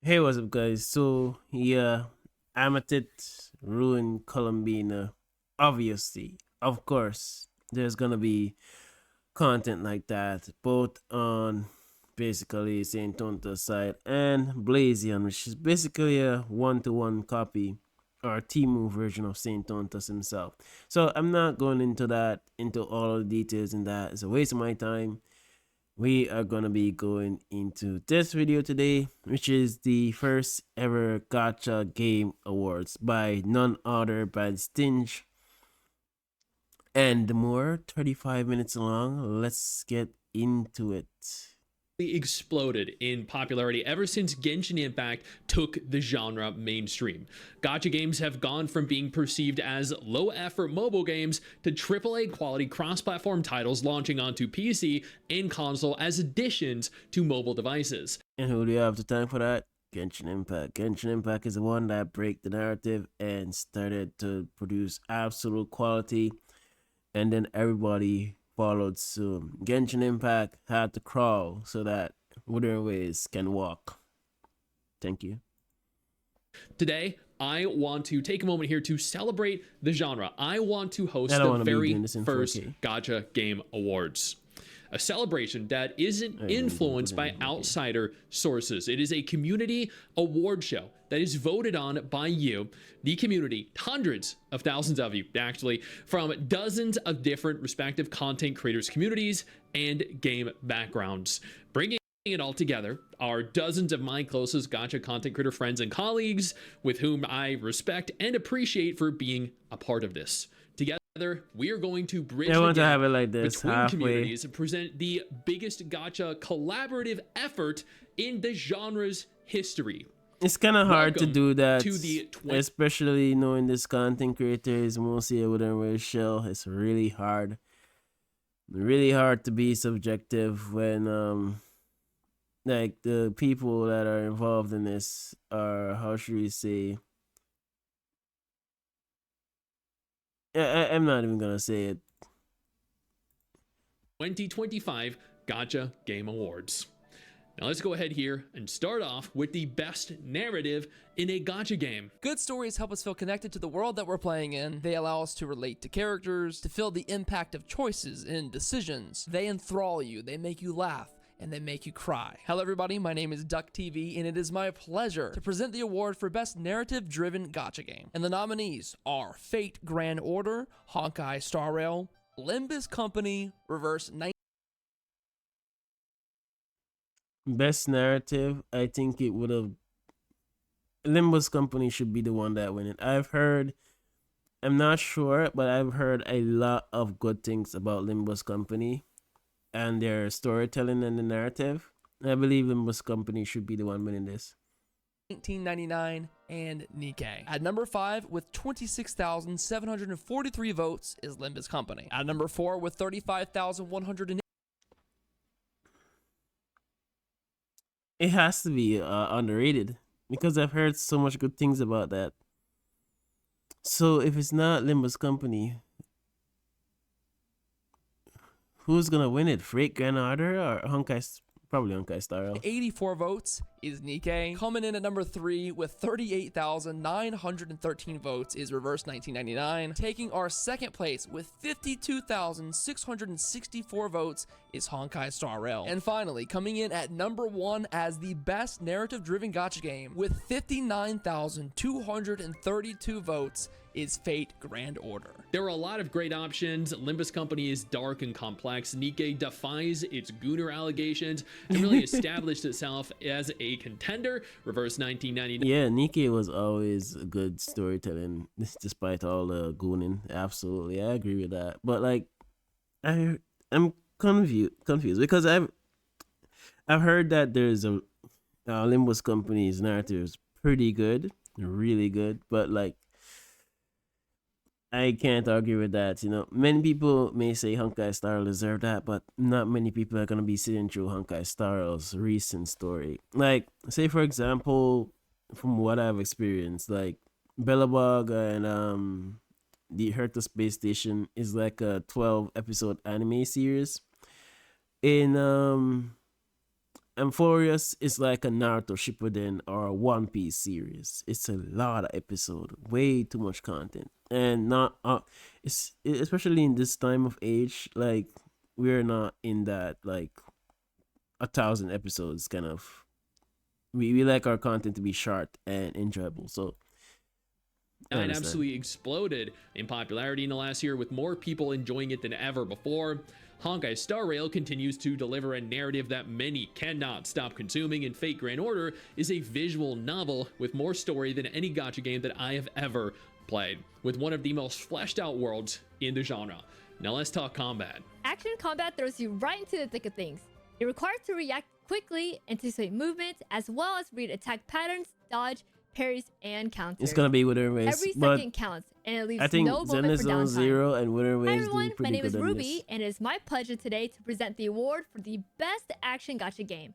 Hey, what's up, guys? So, yeah, Amatit ruined Columbina. Obviously, of course, there's gonna be content like that, both on basically Saint Tonta's side and Blazion, which is basically a one-to-one copy or Timu version of Saint Tontas himself. So, I'm not going into that, into all the details in that. It's a waste of my time. We are gonna be going into this video today, which is the first ever gacha game awards by none other than Stinge and more. 35 minutes long. Let's get into it. Exploded in popularity ever since Genshin Impact took the genre mainstream. Gacha games have gone from being perceived as low-effort mobile games to AAA quality cross-platform titles launching onto PC and console as additions to mobile devices. And who do you have the time for that? Genshin Impact. Genshin Impact is the one that break the narrative and started to produce absolute quality, and then everybody followed soon. Genshin Impact had to crawl so that Wooden Ways can walk. Thank you. Today, I want to take a moment here to celebrate the genre. I want to I host don't the want to be doing very this in first 4K. Gacha Game Awards, a celebration that isn't influenced by outsider sources. It is a community award show that is voted on by you, the community, hundreds of thousands of you, actually, from dozens of different respective content creators, communities, and game backgrounds. Bringing it all together are dozens of my closest gacha content creator friends and colleagues with whom I respect and appreciate for being a part of this. Together, we are going to bridge the gap have it like this, between halfway. communities and present the biggest gacha collaborative effort in the genre's history. It's kind of hard to Welcome do that, to the especially knowing this content creator is mostly a wooden rail shell. It's really hard to be subjective when like the people that are involved in this are, how should we say, I'm not even gonna say it. 2025 Gacha Game Awards. Now let's go ahead here and start off with the best narrative in a gacha game. Good stories help us feel connected to the world that we're playing in. They allow us to relate to characters, to feel the impact of choices and decisions. They enthrall you, they make you laugh, and they make you cry. Hello everybody, my name is Duck TV, and it is my pleasure to present the award for Best Narrative-Driven Gacha Game. And the nominees are Fate Grand Order, Honkai Star Rail, Limbus Company, Reverse 19. Best narrative, I think it would have. Limbus Company should be the one that win it. I'm not sure, but I've heard a lot of good things about Limbus Company and their storytelling and the narrative. I believe Limbus Company should be the one winning this. 1999 and Nikkei. At number 5 with 26,743 votes is Limbus Company. At number 4 with 35,100. It has to be underrated because I've heard so much good things about that. So if it's not Limbus Company, who's gonna win it? Freight Grand Order or Honkai? Probably Honkai Star Rail. 84 votes is Nikkei. Coming in at number 3 with 38,913 votes is Reverse 1999. Taking our second place with 52,664 votes is Honkai Star Rail. And finally, coming in at number 1 as the best narrative-driven gacha game with 59,232 votes is Fate Grand Order. There are a lot of great options. Limbus Company is dark and complex. Nikkei defies its Gunner allegations and really established itself as a contender. Reverse 1999. Yeah, Nikkei was always a good storytelling, despite all the gooning. Absolutely, I agree with that. But like, I'm confused because I've heard that there's a Limbus Company's narrative is pretty good, really good, but like, I can't argue with that. Many people may say Honkai Star Rail deserve that, but not many people are gonna be sitting through Honkai Star Rail's recent story. Like, say for example, from what I've experienced, like Bellabog and the Herta Space Station is like a 12 episode anime series. In Amphorius is like a Naruto Shippuden or a One Piece series. It's a lot of episode, way too much content, and not it's especially in this time of age. Like we're not in that like 1,000 episodes kind of. We like our content to be short and enjoyable. So I It understand. absolutely exploded in popularity in the last year, with more people enjoying it than ever before. Honkai Star Rail continues to deliver a narrative that many cannot stop consuming, and Fate Grand Order is a visual novel with more story than any gacha game that I have ever played, with one of the most fleshed out worlds in the genre. Now let's talk combat. Action combat throws you right into the thick of things. You're required to react quickly, anticipate movements, as well as read attack patterns, dodge, parries, and counters. It's gonna be Wither Waves, Every but second counts, and it leaves I think no moment for Zone downtime. Zero and Wither Hi Waves everyone, do my pretty name is good on Ruby, this. and it is my pleasure today to present the award for the best action gacha game.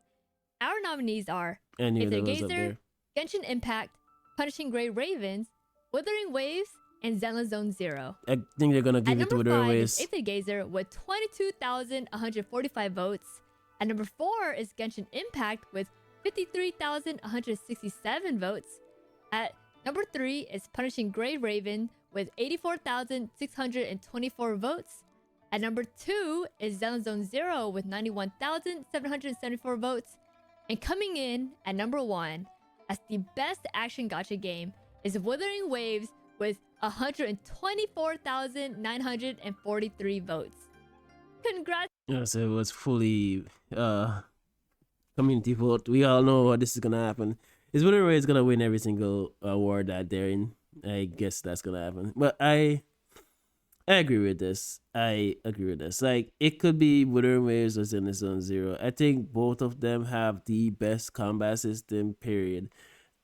Our nominees are Any of Aether those up Gazer, there. Genshin Impact, Punishing Grey Ravens, Withering Waves, and Zenless Zone Zero. I think they're gonna At give it to number Wither 5 Waves. is Aether Gazer with 22,145 votes. At number 4 is Genshin Impact with 53,167 votes. At number 3 is Punishing Grey Raven with 84,624 votes. At number 2 is Zenless Zone Zero with 91,774 votes. And coming in at number 1 as the best action gacha game is Withering Waves with 124,943 votes. Congrats! Yeah, so it was fully community vote. We all know what this is gonna happen. Is Wither Waves gonna win every single award that they're in? I guess that's gonna happen. But I agree with this. I agree with this. Like it could be Wither Waves or Zenless Zone Zero. I think both of them have the best combat system. Period.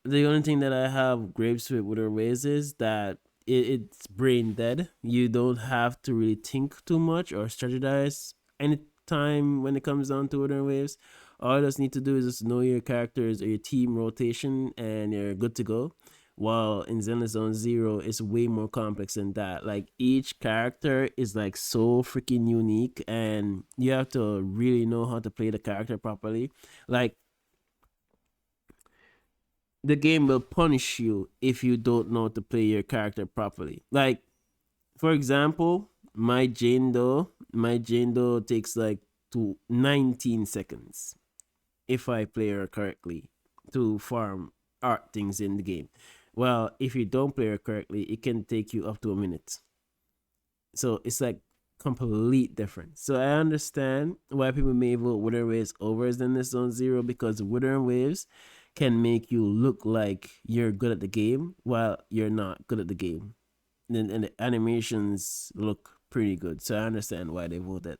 The only thing that I have grapes with Wither Waves is that it's brain dead. You don't have to really think too much or strategize anytime when it comes down to Wither Waves. All you just need to do is just know your characters or your team rotation and you're good to go. While in Zenless Zone Zero, it's way more complex than that. Like each character is like so freaking unique, and you have to really know how to play the character properly. Like the game will punish you if you don't know how to play your character properly. Like for example, my Jane Doe takes like 19 seconds if I play her correctly to farm art things in the game. Well, if you don't play her correctly, it can take you up to a minute. So it's like complete difference. So I understand why people may vote Wither Waves over Zenless Zone Zero, because Wither Waves can make you look like you're good at the game while you're not good at the game. And the animations look pretty good. So I understand why they voted.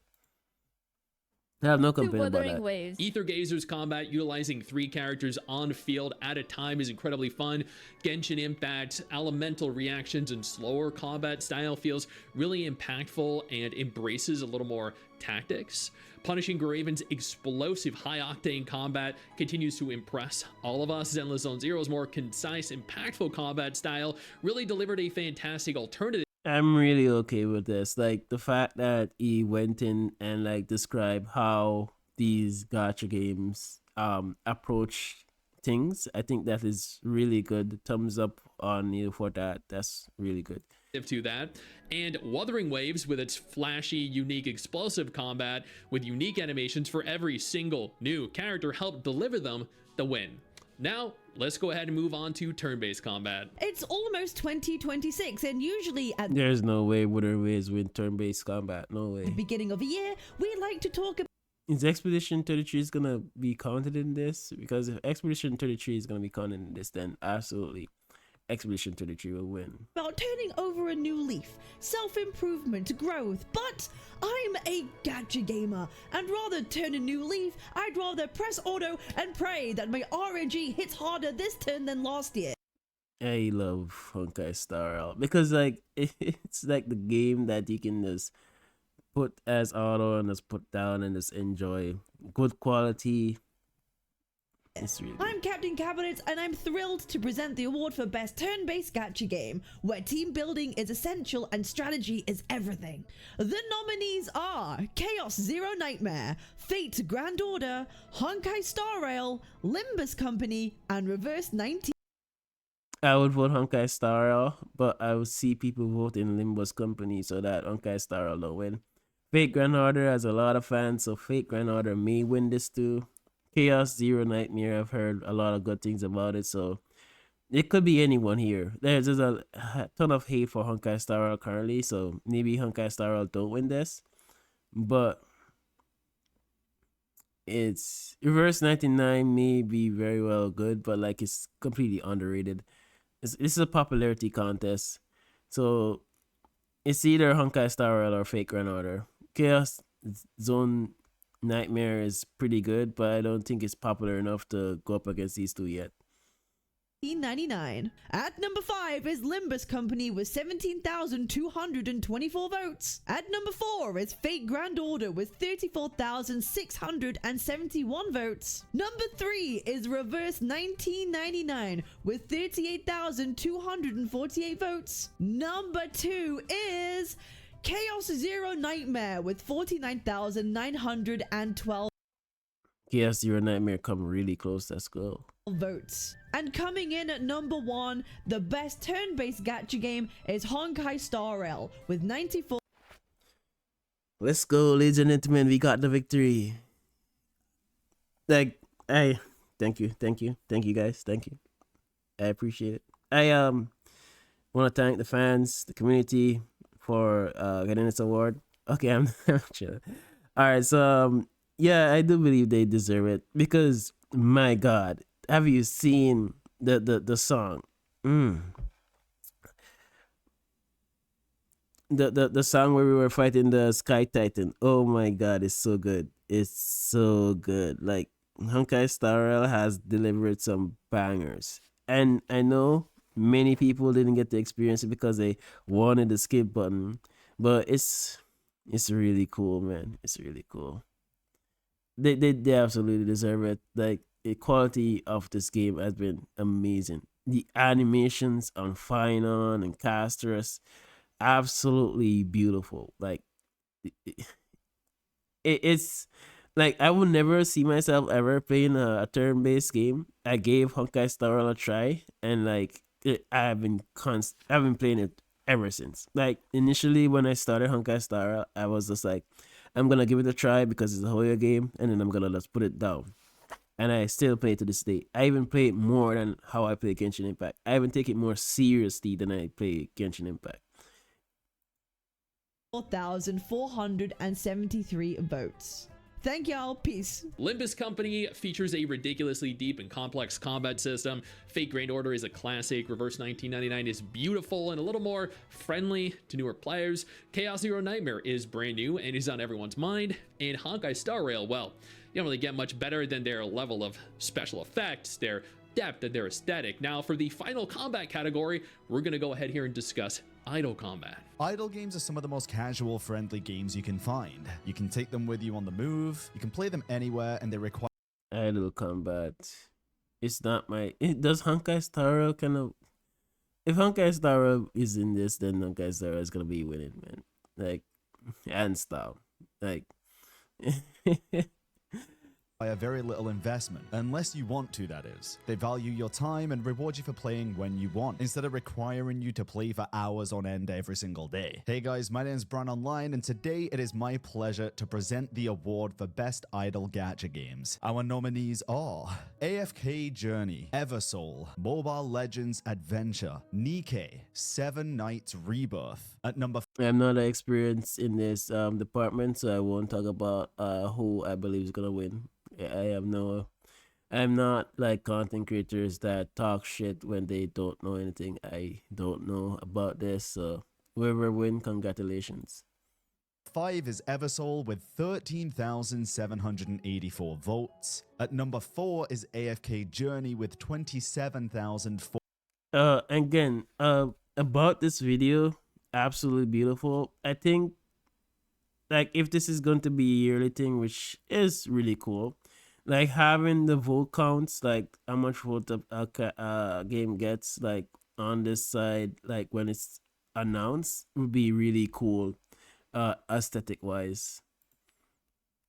I have no To complaint about Withering that. Waves. Aether Gazer's combat utilizing 3 characters on field at a time is incredibly fun. Genshin Impact, elemental reactions, and slower combat style feels really impactful and embraces a little more tactics. Punishing Graven's explosive high-octane combat continues to impress all of us. Zenless Zone Zero's more concise, impactful combat style really delivered a fantastic alternative. I'm really okay with this. Like the fact that he went in and like described how these gacha games approach things. I think that is really good. Thumbs up on you for that. That's really good. To that, and Wuthering Waves with its flashy, unique, explosive combat with unique animations for every single new character helped deliver them the win. Now, let's go ahead and move on to turn-based combat. It's almost 2026, and usually at There's no way Wither Waves win turn-based combat. No the way. beginning of a year, we like to talk Is Expedition 33 is gonna be counted in this? Because if Expedition 33 is gonna be counted in this, then absolutely Expedition 33 will win. about turning over a new leaf, self-improvement, growth, but I'm a gacha gamer, and rather turn a new leaf, I'd rather press auto and pray that my RNG hits harder this turn than last year. I love Honkai Star Rail because like it's like the game that you can just put as auto and just put down and just enjoy. Good quality, It's really good. I'm Captain Cabinet, and I'm thrilled to present the award for Best Turn-Based Gacha Game, where team building is essential and strategy is everything. The nominees are Chaos Zero Nightmare, Fate Grand Order, Honkai Star Rail, Limbus Company, and Reverse 19. I would vote Honkai Star Rail, but I would see people vote in Limbo's Company so that Honkai Star Rail don't win. Fate Grand Order has a lot of fans, so Fate Grand Order may win this too. Chaos Zero Nightmare, I've heard a lot of good things about it, so it could be anyone here. There's a ton of hate for Honkai Star Rail currently, so maybe Honkai Star Rail don't win this. But it's Reverse 99 may be very well good, but like it's completely underrated. This is a popularity contest, so it's either Honkai Star Rail or Fate Grand Order. Chaos Zone Nightmare is pretty good, but I don't think it's popular enough to go up against these two yet. 1999. At number 5 is Limbus Company with 17,224 votes. At number 4 is Fate Grand Order with 34,671 votes. Number 3 is Reverse 1999 with 38,248 votes. Number 2 is Chaos Zero Nightmare with 49,912 Chaos Zero Nightmare come really close. Let's go. votes. And coming in at number 1, the best turn-based gacha game is Honkai Star Rail with 94. Let's go, ladies and gentlemen. We got the victory. Like, thank you guys. Thank you. I appreciate it. I want to thank the fans, the community for getting this award. Okay, I'm chill. All right, so yeah, I do believe they deserve it because my God, have you seen the song? The song where we were fighting the Sky Titan. Oh my God, it's so good. It's so good. Like Honkai Star Rail has delivered some bangers, and I know many people didn't get to experience it because they wanted the skip button, but it's really cool, man. It's really cool. They absolutely deserve it. Like the quality of this game has been amazing. The animations on Finon and Casterus, absolutely beautiful. Like it's like I would never see myself ever playing a turn-based game. I gave Honkai Star Rail a try, and like I've been playing it ever since. Like initially when I started Honkai Star Rail, I was just like, I'm gonna give it a try because it's a horror game, and then I'm gonna just put it down. And I still play it to this day. I even play it more than how I play Genshin Impact. I even take it more seriously than I play Genshin Impact. 4,473 votes. Thank y'all. Peace. Limbus Company features a ridiculously deep and complex combat system. Fate Grand Order is a classic. Reverse 1999 is beautiful and a little more friendly to newer players. Chaos Zero Nightmare is brand new and is on everyone's mind. And Honkai Star Rail, well, you don't really get much better than their level of special effects, their depth, and their aesthetic. Now, for the final combat category, we're going to go ahead here and discuss idle combat. Idle games are some of the most casual, friendly games you can find. You can take them with you on the move, you can play them anywhere, and they require Idle combat. It's not my. Does Honkai Star Rail kind of? If Honkai Star Rail is in this, then Honkai Star Rail is gonna be winning, man. Like, hands down. Like. very little investment, unless you want to, that is. They value your time and reward you for playing when you want, instead of requiring you to play for hours on end every single day. Hey guys, my name is Bran Online, and today it is my pleasure to present the award for Best Idle Gacha Games. Our nominees are AFK Journey, Eversoul, Mobile Legends Adventure, Nikke, Seven Nights Rebirth. At number I'm not experienced in this department, so I won't talk about who I believe is gonna win. I'm not like content creators that talk shit when they don't know anything. I don't know about this, so whoever win, congratulations. 5 is Eversoul with 13,784 votes. At number 4 is AFK Journey with 27,004. Again, about this video, absolutely beautiful. I think, like, if this is going to be a yearly thing, which is really cool, Like having the vote counts, like how much vote game gets, like on this side, like when it's announced, would be really cool, aesthetic wise.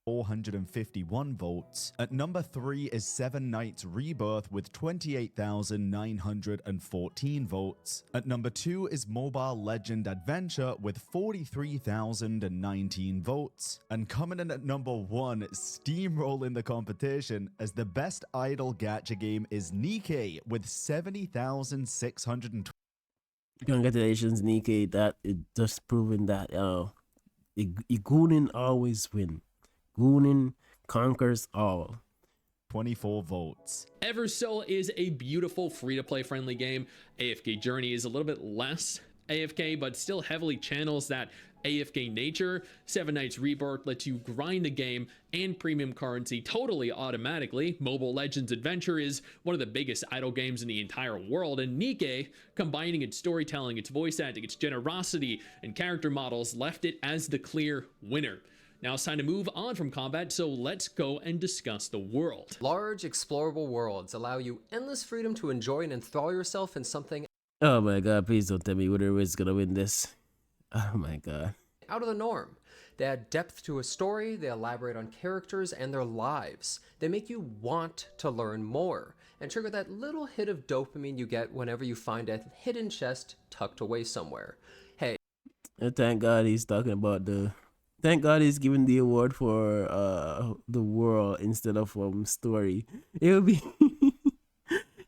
451 votes. At number 3 is Seven Knights Rebirth with 28,914 votes. At number 2 is Mobile Legend Adventure with 43,019 votes. And coming in at number 1, steamrolling the competition as the best idle gacha game is Nikkei with 70,620. Congratulations, Nikkei. That it just proven that Goonin always win. Goonin conquers all. 24 votes. Eversoul is a beautiful free-to-play friendly game. AFK Journey is a little bit less AFK, but still heavily channels that AFK nature. Seven Knights Rebirth lets you grind the game and premium currency totally automatically. Mobile Legends Adventure is one of the biggest idle games in the entire world, and Nikkei, combining its storytelling, its voice acting, its generosity, and character models, left it as the clear winner. Now it's time to move on from combat, so let's go and discuss the world. Large, explorable worlds allow you endless freedom to enjoy and enthrall yourself in something Oh my god, please don't tell me Wither is gonna win this. Oh my god. out of the norm. They add depth to a story, they elaborate on characters and their lives. They make you want to learn more, and trigger that little hit of dopamine you get whenever you find a hidden chest tucked away somewhere. Hey, And thank god he's talking about thank god he's giving the award for the world instead of story. It would be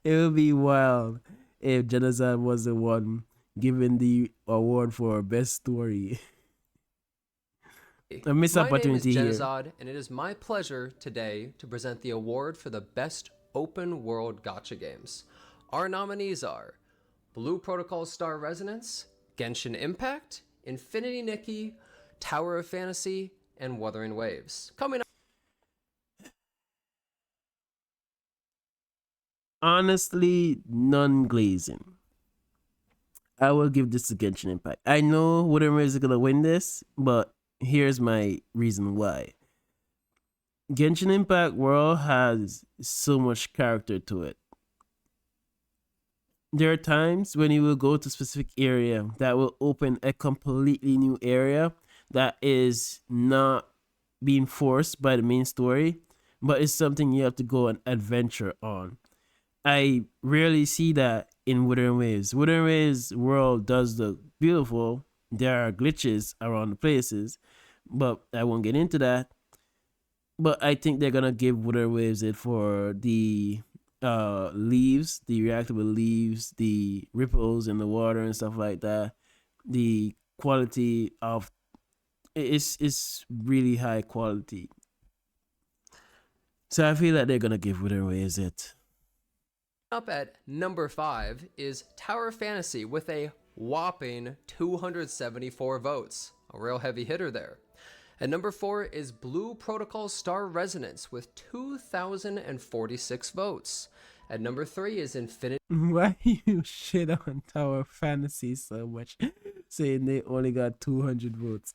it would be wild if Genocide was the one giving the award for best story. A missed my name is opportunity here. Genizad, and it is my pleasure today to present the award for the best open world gacha games. Our nominees are Blue Protocol Star Resonance, Genshin Impact, Infinity Nikki, Tower of Fantasy, and Wuthering Waves. Coming up. Honestly, none glazing. I will give this to Genshin Impact. I know Wuthering Waves is gonna win this, but here's my reason why. Genshin Impact World has so much character to it. There are times when you will go to a specific area that will open a completely new area that is not being forced by the main story, but it's something you have to go and adventure on. I rarely see that in Wuthering Waves. Wuthering Waves world does look beautiful. There are glitches around the places, but I won't get into that. But I think they're gonna give Wuthering Waves it for the leaves, the reactable leaves, the ripples in the water and stuff like that. The quality of it's really high quality. So I feel like they're gonna give Wuthering Waves it. Up at number 5 is Tower of Fantasy with a whopping 274 votes. A real heavy hitter there. At number 4 is Blue Protocol Star Resonance with 2,046 votes. At number 3 is Infinity Why you shit on Tower Fantasy so much, saying they only got 200 votes?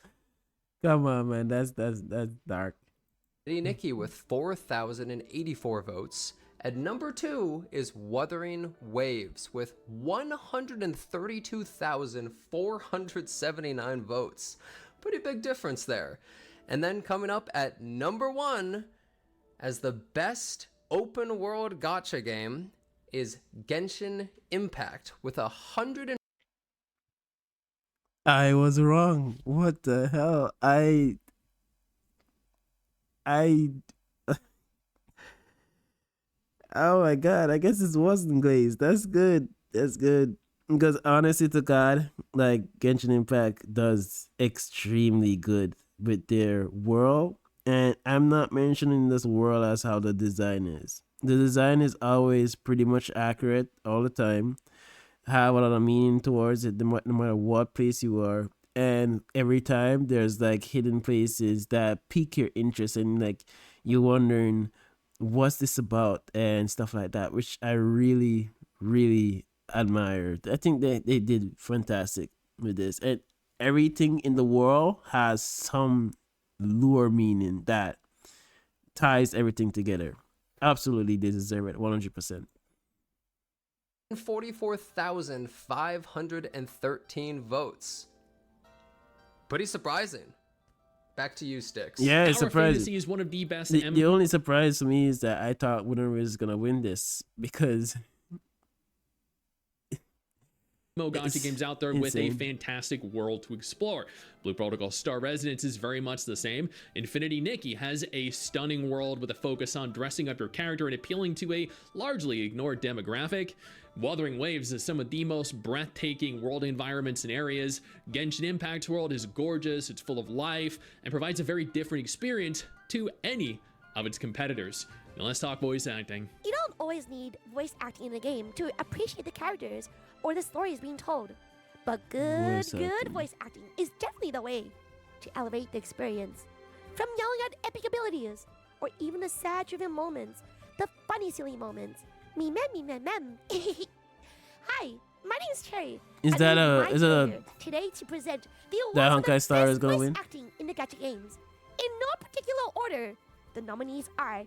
Come on, man, that's dark. Nikki with 4,084 votes. At number 2 is Wuthering Waves with 132,479 votes. Pretty big difference there. And then coming up at number 1 as the best open world gacha game is Genshin Impact with 100. I was wrong. What the hell? I oh my god, I guess it wasn't glazed. That's good. That's good. Because honestly to God, like Genshin Impact does extremely good with their world. And I'm not mentioning this world as how the design is. The design is always pretty much accurate all the time. Have a lot of meaning towards it, no matter what place you are. And every time there's like hidden places that pique your interest and like you wondering what's this about and stuff like that, which I really, really admired. I think they did fantastic with this. And everything in the world has some lure meaning that ties everything together. Absolutely, they deserve it 100%. 44,513 votes. Pretty surprising. Back to you, Sticks. Yeah, it's Tower surprising. Fantasy is one of the best The only surprise for me is that I thought Winner was gonna win this because gacha It's games out there with a insane. fantastic world to explore. Blue Protocol Star Residence is very much the same. Infinity Nikki has a stunning world with a focus on dressing up your character and appealing to a largely ignored demographic. Wuthering Waves is some of the most breathtaking world environments and areas. Genshin Impact's world is gorgeous, it's full of life, and provides a very different experience to any of its competitors. Now let's talk voice acting. You don't always need voice acting in a game to appreciate the characters or the stories being told. But good voice acting is definitely the way to elevate the experience. From yelling at epic abilities, or even the sad driven moments, the funny silly moments. Me mem. Hi, my name is Cherry. Is and that it a- my is it a- pleasure today to present the that awards for the Honkai Star best is gonna voice win? acting in the gacha games. In no particular order, the nominees are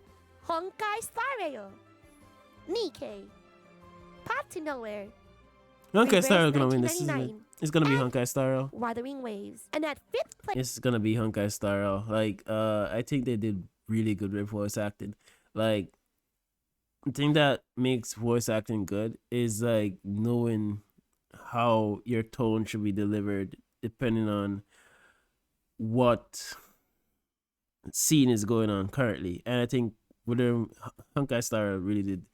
Honkai Star Rail, Nikkei, Path to Nowhere, Honkai Reverse Star is gonna win this. 1999, It's gonna be and Honkai Star. Wuthering Waves. And at 5th place, It's gonna be Honkai Star. Like, I think they did really good with voice acting. Like, the thing that makes voice acting good is like knowing how your tone should be delivered depending on what scene is going on currently. And I think Wither Honkai Star really did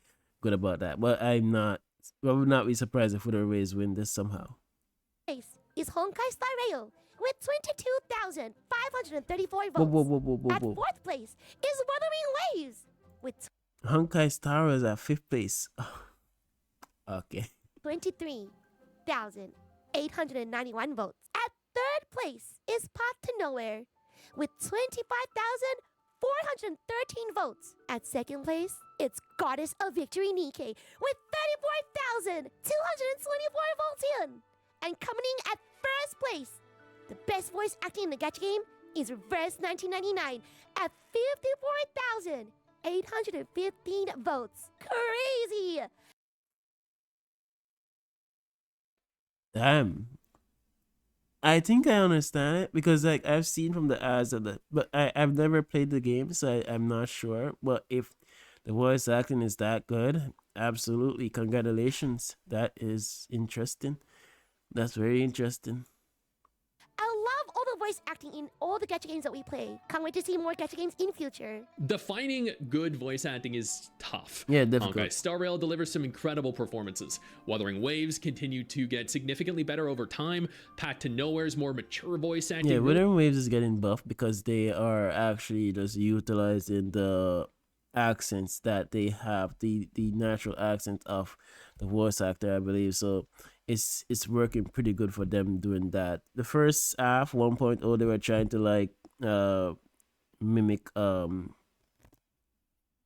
good about that. But I would not be surprised if Wither Waves win this somehow. is Honkai Star Rail with 22,534 votes. Whoa. At 4th place is Wuthering Waves with Honkai Star is at 5th place. Okay. 23,891 votes. At 3rd place is Path to Nowhere with 25,413 votes. At 2nd place, it's Goddess of Victory Nikkei with 34,224 votes in. And coming in at 1st place, the best voice acting in the gacha game is Reverse 1999 at 54,815 votes. Crazy! Damn. I think I understand it because like I've seen from the ads of but I've never played the game, so I'm not sure. But if the voice acting is that good, absolutely, congratulations. That is interesting. That's very interesting. I love all the voice acting in all the gacha games that we play. Can't wait to see more gacha games in future. Defining good voice acting is tough. Yeah, difficult. Honkai Star Rail delivers some incredible performances. Wuthering Waves continue to get significantly better over time. Path to Nowhere's more mature voice acting. Yeah, Wuthering Waves is getting buffed because they are actually just utilizing the accents that they have, the natural accent of the voice actor, I believe. So it's working pretty good for them doing that. The first half 1.0 they were trying to like mimic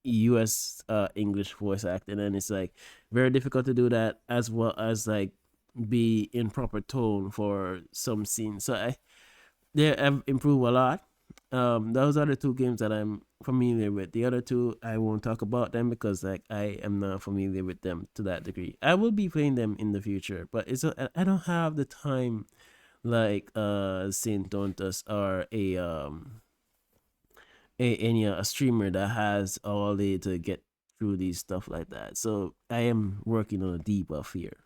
US English voice acting, and it's like very difficult to do that as well as like be in proper tone for some scenes. So they have improved a lot. Those are the two games that I'm familiar with. The other two I won't talk about them because like I am not familiar with them to that degree. I will be playing them in the future, but I don't have the time like Saint Tontus or a streamer that has all day to get through these stuff like that. So I am working on a debuff here.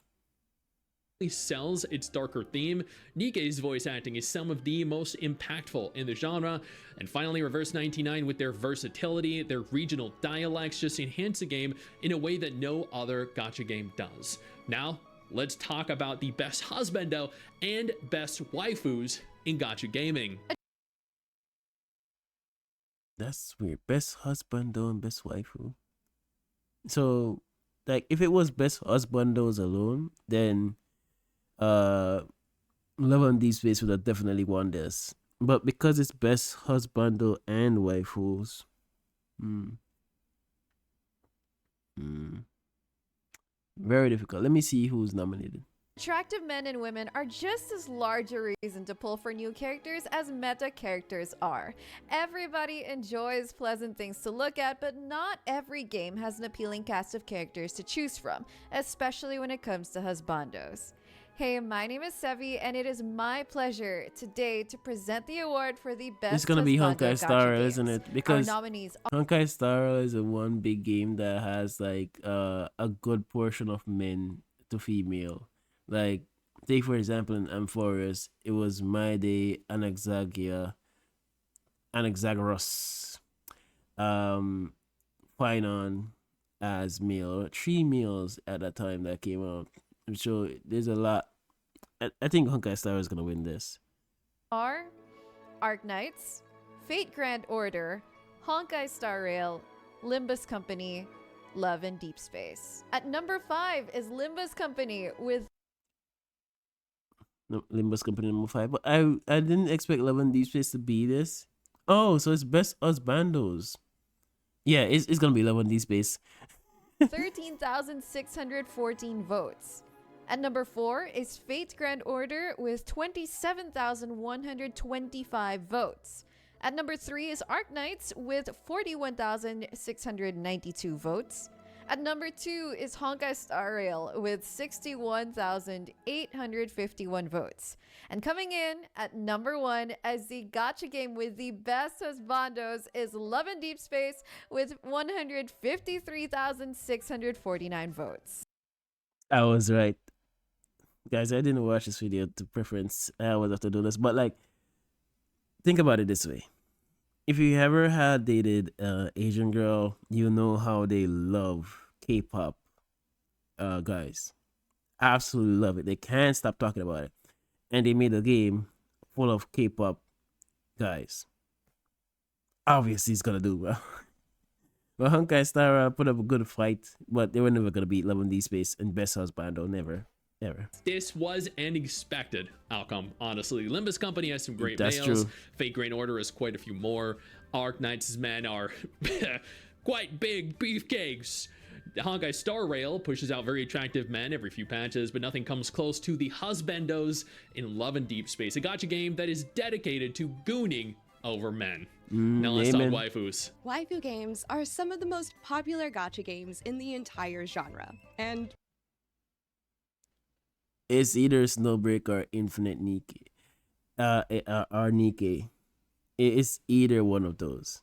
Sells its darker theme. Nikkei's voice acting is some of the most impactful in the genre. And finally, Reverse 99 with their versatility, their regional dialects just enhance the game in a way that no other gacha game does. Now, let's talk about the best husbando and best waifus in gacha gaming. That's weird. Best husbando and best waifu. So, like, if it was best husbandos alone, then Love on Deep Space would have definitely won this. But because it's best husbando and waifus, very difficult. Let me see who's nominated. Attractive men and women are just as large a reason to pull for new characters as meta characters are. Everybody enjoys pleasant things to look at, but not every game has an appealing cast of characters to choose from, especially when it comes to husbandos. Hey, my name is Sevi, and it is my pleasure today to present the award for the best It's gonna be husbando Honkai gacha Star, games. isn't it? Our Because nominees Honkai Star is a one big game that has like a good portion of men to female. Like, take for example in Amphorus, it was My Day, Anaxagoras, Finon as male. Three males at that time that came out. So there's a lot. I think Honkai Star is gonna win this. are Arc Knights, Fate Grand Order, Honkai Star Rail, Limbus Company, Love and Deep Space. At number 5 is Limbus Company with No, Limbus Company number 5. But I didn't expect Love and Deep Space to be this. Oh, so it's Best Us Bandos. Yeah, it's gonna be Love and Deep Space. 13,614 votes. At number 4 is Fate Grand Order with 27,125 votes. At number 3 is Arc Knights with 41,692 votes. At number 2 is Honkai Star Rail with 61,851 votes. And coming in at number 1 as the gacha game with the best husbandos is Love and Deep Space with 153,649 votes. I was right. Guys, I didn't watch this video to preference. I always have to do this. But like, think about it this way. If you ever had dated Asian girl, you know how they love K-pop guys. Absolutely love it. They can't stop talking about it. And they made a game full of K-pop guys. Obviously, it's gonna do well. Well, Honkai Star put up a good fight, but they were never gonna beat Love and Deep Space and Best Husbando. Never. Ever. This was an expected outcome, honestly. Limbus Company has some great That's males. true. Fate Grand Order has quite a few more. Arc Knights' men are quite big beefcakes. Honkai Star Rail pushes out very attractive men every few patches, but nothing comes close to the husbandos in Love and Deep Space, a gacha game that is dedicated to gooning over men. Now let's talk amen. waifus. Waifu games are some of the most popular gacha games in the entire genre, and It's either Snowbreak or Infinite Nike. Or Nike. It's either one of those.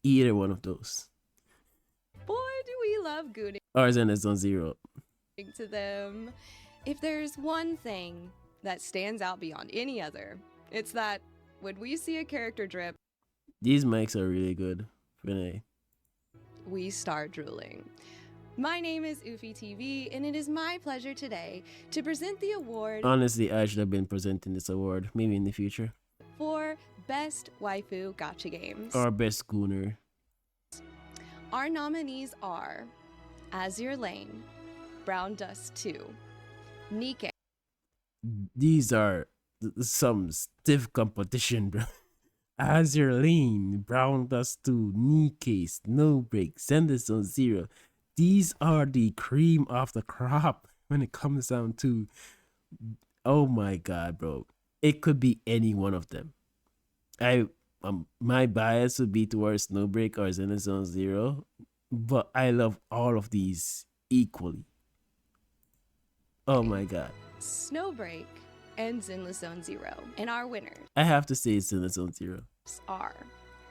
Either one of those. boy, do we love gooning Or Zenith's Zero. to them. If there's one thing that stands out beyond any other, it's that when we see a character drip, These mics are really good. Renee. we start drooling. My name is Ufi TV, and it is my pleasure today to present the award Honestly, I should have been presenting this award. Maybe in the future. for Best Waifu Gacha Games. Or Best Gooner. Our nominees are Azure Lane, Brown Dust 2, Nikke, These are some stiff competition, bro. Azure Lane, Brown Dust 2, Nikke, Snowbreak, Zenith's Zero. These are the cream of the crop when it comes down to, oh my god, bro. It could be any one of them. My bias would be towards Snowbreak or Zenith's Zero, but I love all of these equally. Oh my god. Snowbreak, and Zenless Zone Zero. And our winners I have to say Zenith's Zero. are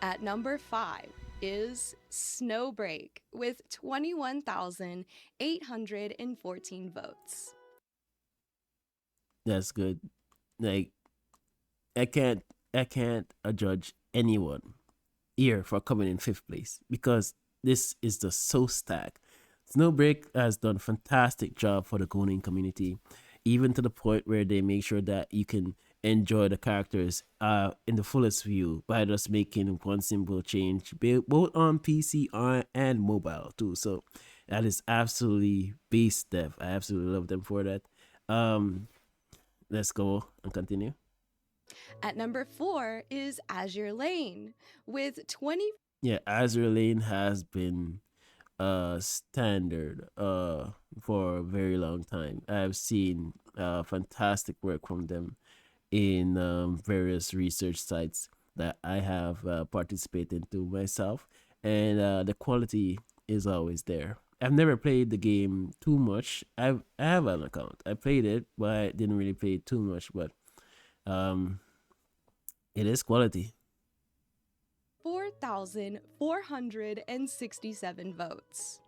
at number 5 is Snowbreak with 21,814 votes. That's good. Like, I can't judge anyone here for coming in 5th place because this is just so stacked. Snowbreak has done a fantastic job for the Gooning community, even to the point where they make sure that you can enjoy the characters in the fullest view by just making one simple change, both on PC and mobile too. So that is absolutely base dev. I absolutely love them for that. Let's go and continue. At number 4 is Azure Lane with Yeah, Azure Lane has been standard for a very long time. I've seen fantastic work from them in various research sites that I have participated to myself, and the quality is always there. I've never played the game too much. I have an account. I played it, but I didn't really play it too much. But um, it is quality. 4,467 votes.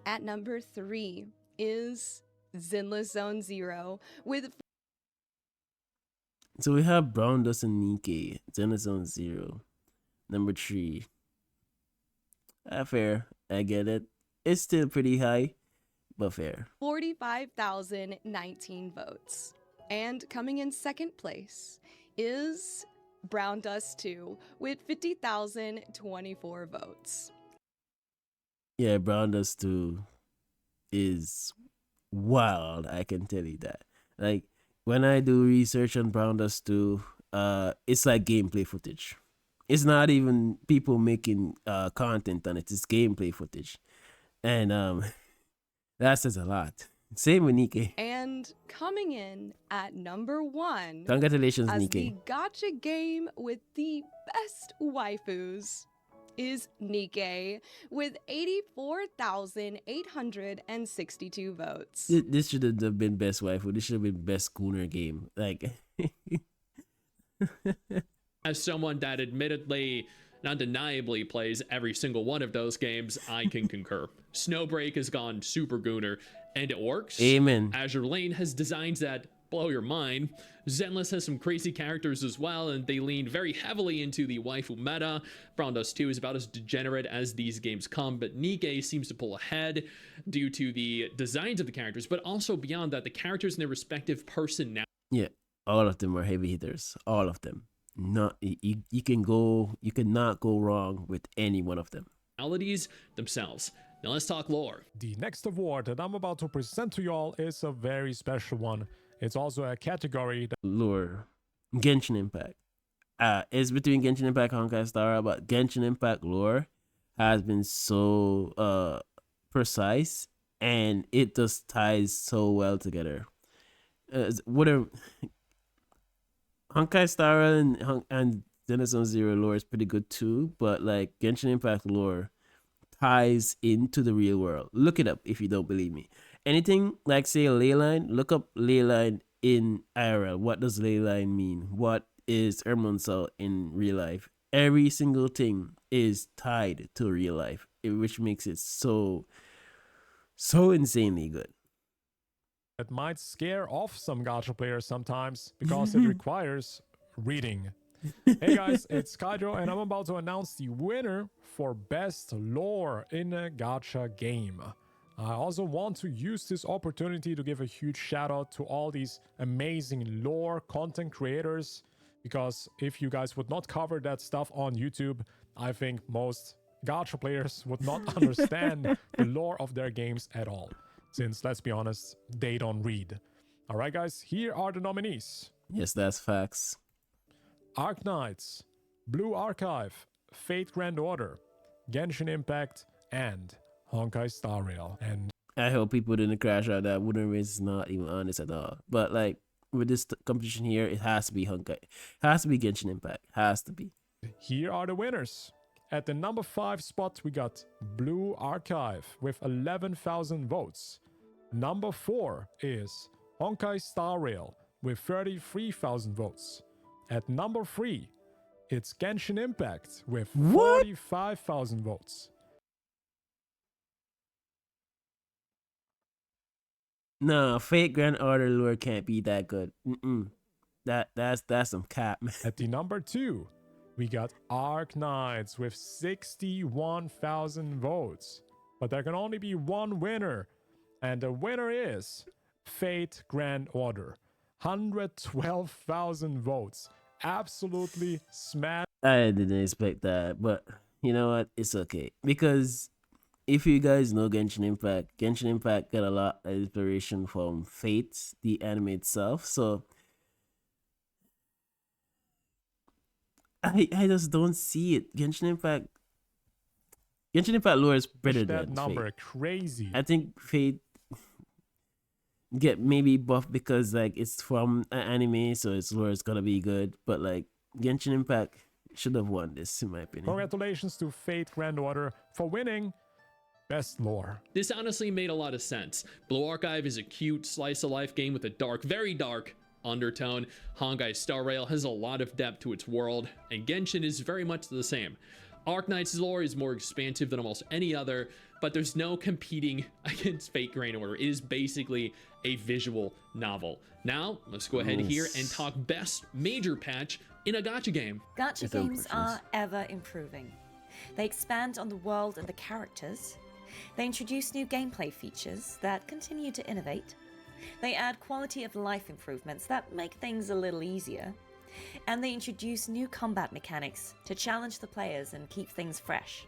At number 3 is Zinless Zone Zero with So we have Brown Dust and Nikkei. Zenith Zone 0. Number 3. Fair. I get it. It's still pretty high, but fair. 45,019 votes. And coming in second place is Brown Dust 2 with 50,024 votes. Yeah, Brown Dust 2 is wild. I can tell you that. Like, when I do research on Brown Dust 2, it's like gameplay footage. It's not even people making content on it. It's gameplay footage. And that says a lot. Same with Nikkei. And coming in at number 1 Congratulations, as Nikkei. the gacha game with the best waifus is Nikkei with 84,862 votes. This should have been best waifu. This should have been best schooner game. Like, As someone that admittedly, not undeniably plays every single one of those games, I can concur. Snowbreak has gone super gooner, and it works. amen. Azure Lane has designs that blow your mind. Zenless has some crazy characters as well, and they lean very heavily into the waifu meta. Brown Dust 2 is about as degenerate as these games come, but Nikkei seems to pull ahead due to the designs of the characters, but also beyond that, the characters and their respective personalities. Yeah, all of them are heavy hitters. All of them. Not you cannot go wrong with any one of them. Themselves. Now let's talk lore. The next award that I'm about to present to y'all is a very special one. It's also a category that Lure, Genshin Impact. It's between Genshin Impact and Honkai Star, but Genshin Impact lore has been so precise, and it just ties so well together. Whatever. Honkai Star and Zenith Zero lore is pretty good too, but like Genshin Impact lore ties into the real world. Look it up if you don't believe me. Anything like say a ley line, look up ley line in IRL. What does ley line mean? What is Ermonsul in real life? Every single thing is tied to real life, which makes it so insanely good. might scare off some gacha players sometimes because it requires reading. Hey guys, it's Kaijo and I'm about to announce the winner for best lore in a gacha game. I also want to use this opportunity to give a huge shout out to all these amazing lore content creators, because if you guys would not cover that stuff on YouTube, I think most gacha players would not understand the lore of their games at all, since let's be honest, they don't read. Alright guys, here are the nominees. Yes, that's facts. Arknights, Blue Archive, Fate Grand Order, Genshin Impact, and Honkai Star Rail. And I hope people didn't crash out. That Wooden Race is not even honest at all. But like with this competition here, it has to be Honkai. It has to be Genshin Impact. Has to be. here are the winners. At the number 5 spot, we got Blue Archive with 11,000 votes. Number 4 is Honkai Star Rail with 33,000 votes. At number 3, it's Genshin Impact with 45,000 votes. No, Fate Grand Order lore can't be that good. That's some cap, man. At the number 2, we got Arknights with 61,000 votes. But there can only be one winner. And the winner is Fate Grand Order. 112,000 votes. Absolutely smashed. I didn't expect that, but you know what? It's okay. Because if you guys know Genshin Impact got a lot of inspiration from Fate, the anime itself. So I just don't see it. Genshin Impact, Genshin Impact lore is better That than number Fate. crazy. I think Fate get maybe buffed because like it's from an anime, so its lore is gonna be good. But like Genshin Impact should have won this, in my opinion. Congratulations to Fate Granddaughter for winning Best Lore. This honestly made a lot of sense. Blue Archive is a cute slice of life game with a dark, very dark undertone. Honkai Star Rail has a lot of depth to its world, and Genshin is very much the same. Arknight's lore is more expansive than almost any other, but there's no competing against Fate Grand Order. It is basically a visual novel. Now, let's go ahead here and talk best major patch in a gacha game. Gacha games are ever improving. They expand on the world and the characters. They introduce new gameplay features that continue to innovate. They add quality of life improvements that make things a little easier. And they introduce new combat mechanics to challenge the players and keep things fresh.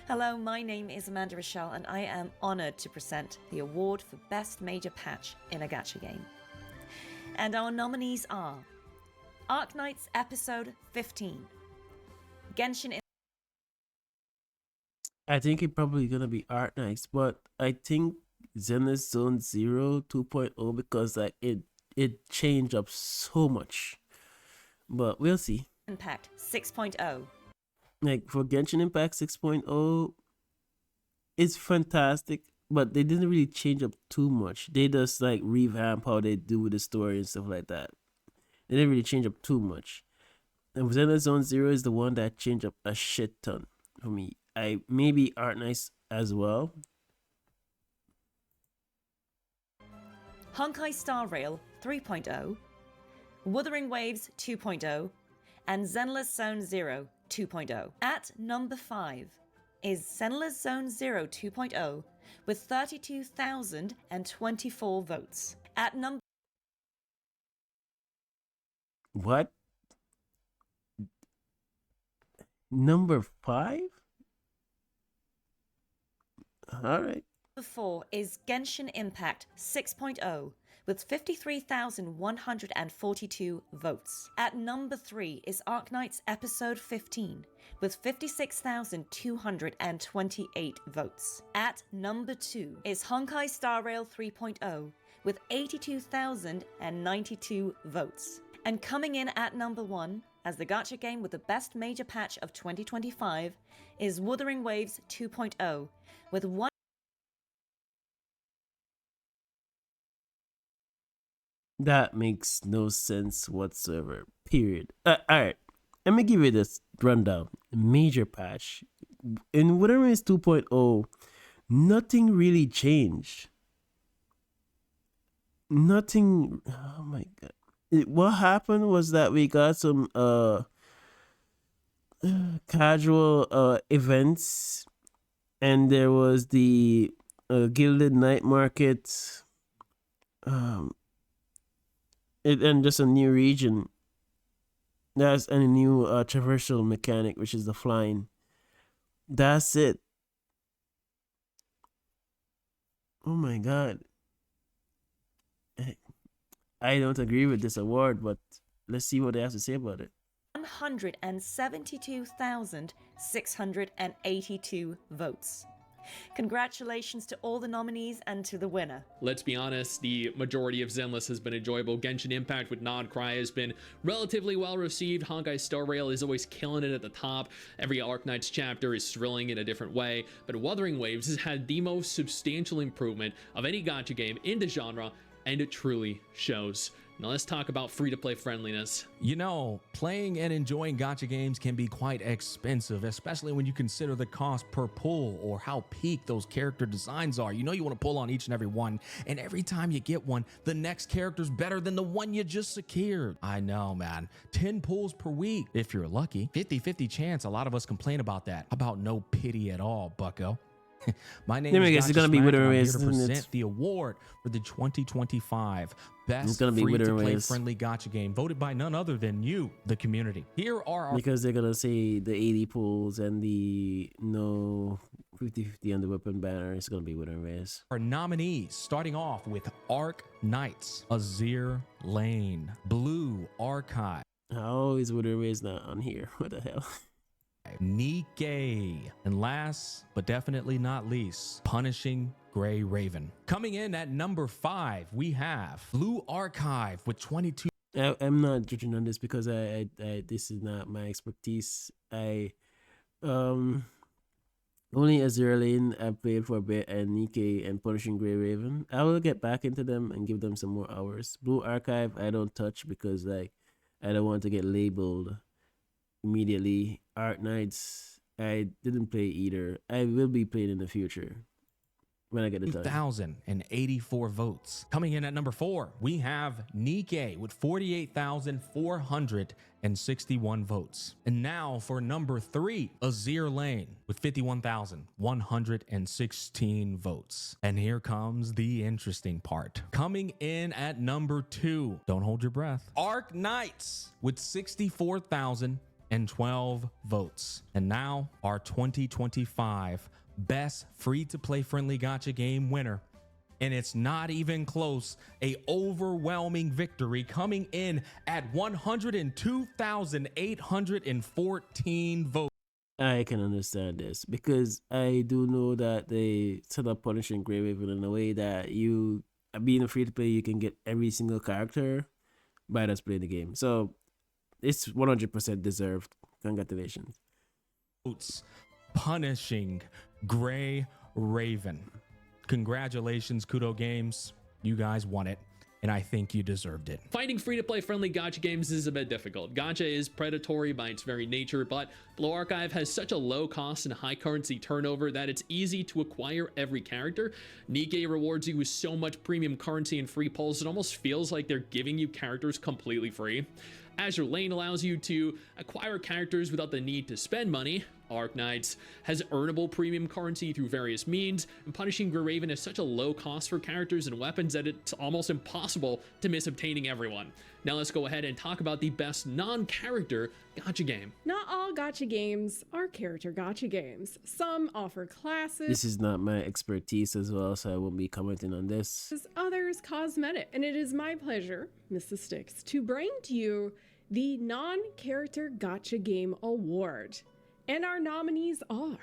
Hello, my name is Amanda Rochelle, and I am honored to present the award for Best Major Patch in a Gacha Game. And our nominees are Arknights Episode 15, Genshin. I think it probably gonna be Arknights, but I think Zenless Zone Zero 2.0 because like it changed up so much. But we'll see. Impact 6.0. Like for Genshin Impact 6.0, it's fantastic, but they didn't really change up too much. They just like revamp how they do the story and stuff like that. They didn't really change up too much. And Zenless Zone Zero is the one that changed up a shit ton for me. I maybe Arknights as well. Honkai Star Rail 3.0, Wuthering Waves 2.0, and Zenless Zone Zero 2.0. At number 5 is Zenless Zone Zero 2.0 with 32,024 votes. At number What? Number 5? Alright. 4 is Genshin Impact 6.0 with 53,142 votes. At number 3 is Arknights Episode 15 with 56,228 votes. At number 2 is Honkai Star Rail 3.0 with 82,092 votes. And coming in at number 1 as the gacha game with the best major patch of 2025 is Wuthering Waves 2.0 with one. That makes no sense whatsoever. Period. Alright. Let me give you this rundown. Major patch. In Wuthering Waves 2.0, nothing really changed. Nothing. Oh my god. What happened was that we got some casual events, and there was the Gilded Night Market. And just a new region. That's a new traversal mechanic, which is the flying. That's it. Oh my god. I don't agree with this award, but let's see what they have to say about it. 172,682 votes. Congratulations to all the nominees and to the winner. Let's be honest, the majority of Zenless has been enjoyable. Genshin Impact with Nod Cry has been relatively well received. Honkai Star Rail is always killing it at the top. Every Arknights chapter is thrilling in a different way. But Wuthering Waves has had the most substantial improvement of any gacha game in the genre, and it truly shows. Now let's talk about free-to-play friendliness. You know, playing and enjoying gacha games can be quite expensive, especially when you consider the cost per pull or how peak those character designs are. You know you want to pull on each and every one, and every time you get one, the next character's better than the one you just secured. I know, man. 10 pulls per week. If you're lucky, 50-50 chance. A lot of us complain about that. About no pity at all, bucko. My name is gonna be Smack, and I'm here Waves, to present the award for the 2025 Best Free-to-Play Friendly Gacha Game, voted by none other than you, the community. Here are our... Because they're gonna say the 80 pulls and the no 50-50 on the weapon banner is gonna be Wuthering Waves. Our nominees, starting off with Arknights, Azir Lane, Blue Archive. How is Wuthering Waves not on here? What the hell? Nikkei. And last, but definitely not least, Punishing Gray Raven. Coming in at number 5, we have Blue Archive with 22. I'm not judging on this because I this is not my expertise. Only Azure Lane I played for a bit, and Nikkei and Punishing Gray Raven. I will get back into them and give them some more hours. Blue Archive I don't touch because like I don't want to get labeled immediately. Art Knights I didn't play either. I will be playing in the future when I get the time. 2,084 votes. Coming in at number 4, we have Nikkei with 48,461 votes. And now for number 3, Azir Lane with 51,116 votes. And here comes the interesting part. Coming in at number 2, don't hold your breath, Arc Knights with 64,012 votes. And now our 2025 best free-to-play friendly gacha game winner, and it's not even close, a overwhelming victory, coming in at 102,814 votes. I can understand this because I do know that they set up Punishing Gray Raven in a way that you, being a free to play, you can get every single character by just playing the game. So it's 100% deserved. Congratulations. Punishing Gray Raven. Congratulations, Kudo Games. You guys won it, and I think you deserved it. Finding free-to-play friendly gacha games is a bit difficult. Gacha is predatory by its very nature, but Blue Archive has such a low cost and high currency turnover that it's easy to acquire every character. Nikkei rewards you with so much premium currency and free pulls, it almost feels like they're giving you characters completely free. Azure Lane allows you to acquire characters without the need to spend money. Arc Knights has earnable premium currency through various means, and Punishing Gray Raven has such a low cost for characters and weapons that it's almost impossible to miss obtaining everyone. Now let's go ahead and talk about the best non-character gacha game. Not all gacha games are character gacha games. Some offer classes. This is not my expertise as well, so I won't be commenting on this. Others cosmetic. And it is my pleasure, Mrs. Sticks, to bring to you the Non-Character Gacha Game Award. And our nominees are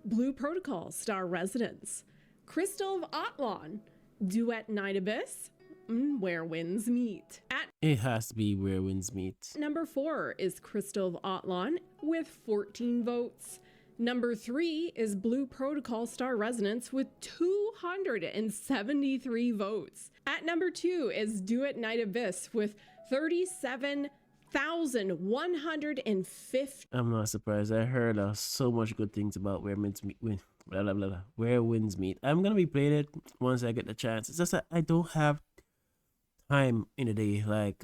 Blue Protocol Star Residence, Crystal of Atlan, Duet Night Abyss, Where Winds Meet. At It has to be Where Winds Meet. number 4 is Crystal of Atlan with 14 votes. Number 3 is Blue Protocol Star Resonance with 273 votes. At number 2 is Duet Night Abyss with 37,150. I'm not surprised. I heard so much good things about Where Winds Meet. Where Winds Meet. I'm gonna be playing it once I get the chance. It's just that I don't have time in a day like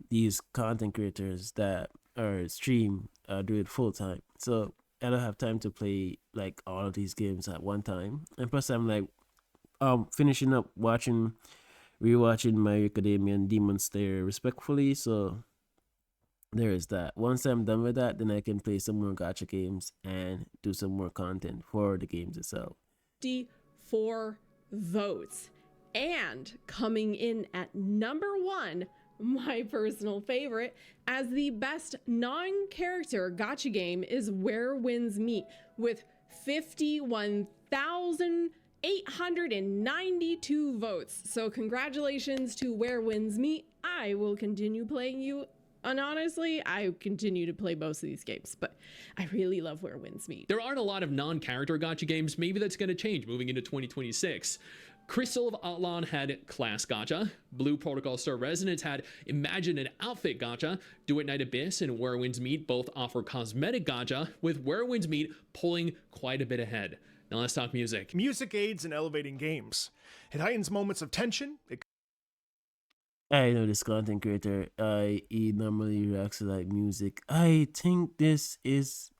these content creators that are stream do it full time. So I don't have time to play like all of these games at one time. And plus I'm like finishing up rewatching My Hero Academia and Demon Slayer respectfully, so there is that. Once I'm done with that, then I can play some more gacha games and do some more content for the games itself. 54 votes. And coming in at number 1, my personal favorite, as the best non-character gacha game is Where Winds Meet with 51,892 votes. So congratulations to Where Winds Meet. I will continue playing you. And honestly, I continue to play most of these games, but I really love Where Winds Meet. There aren't a lot of non-character gacha games. Maybe that's going to change moving into 2026. Crystal of Atlan had Class Gacha. Blue Protocol Star Resonance had Imagine an Outfit Gacha. Duet Night Abyss and Where Winds Meet both offer Cosmetic Gacha, with Where Winds Meet pulling quite a bit ahead. Now let's talk music. Music aids in elevating games. It heightens moments of tension. I know this content creator. He normally reacts to like music. I think this is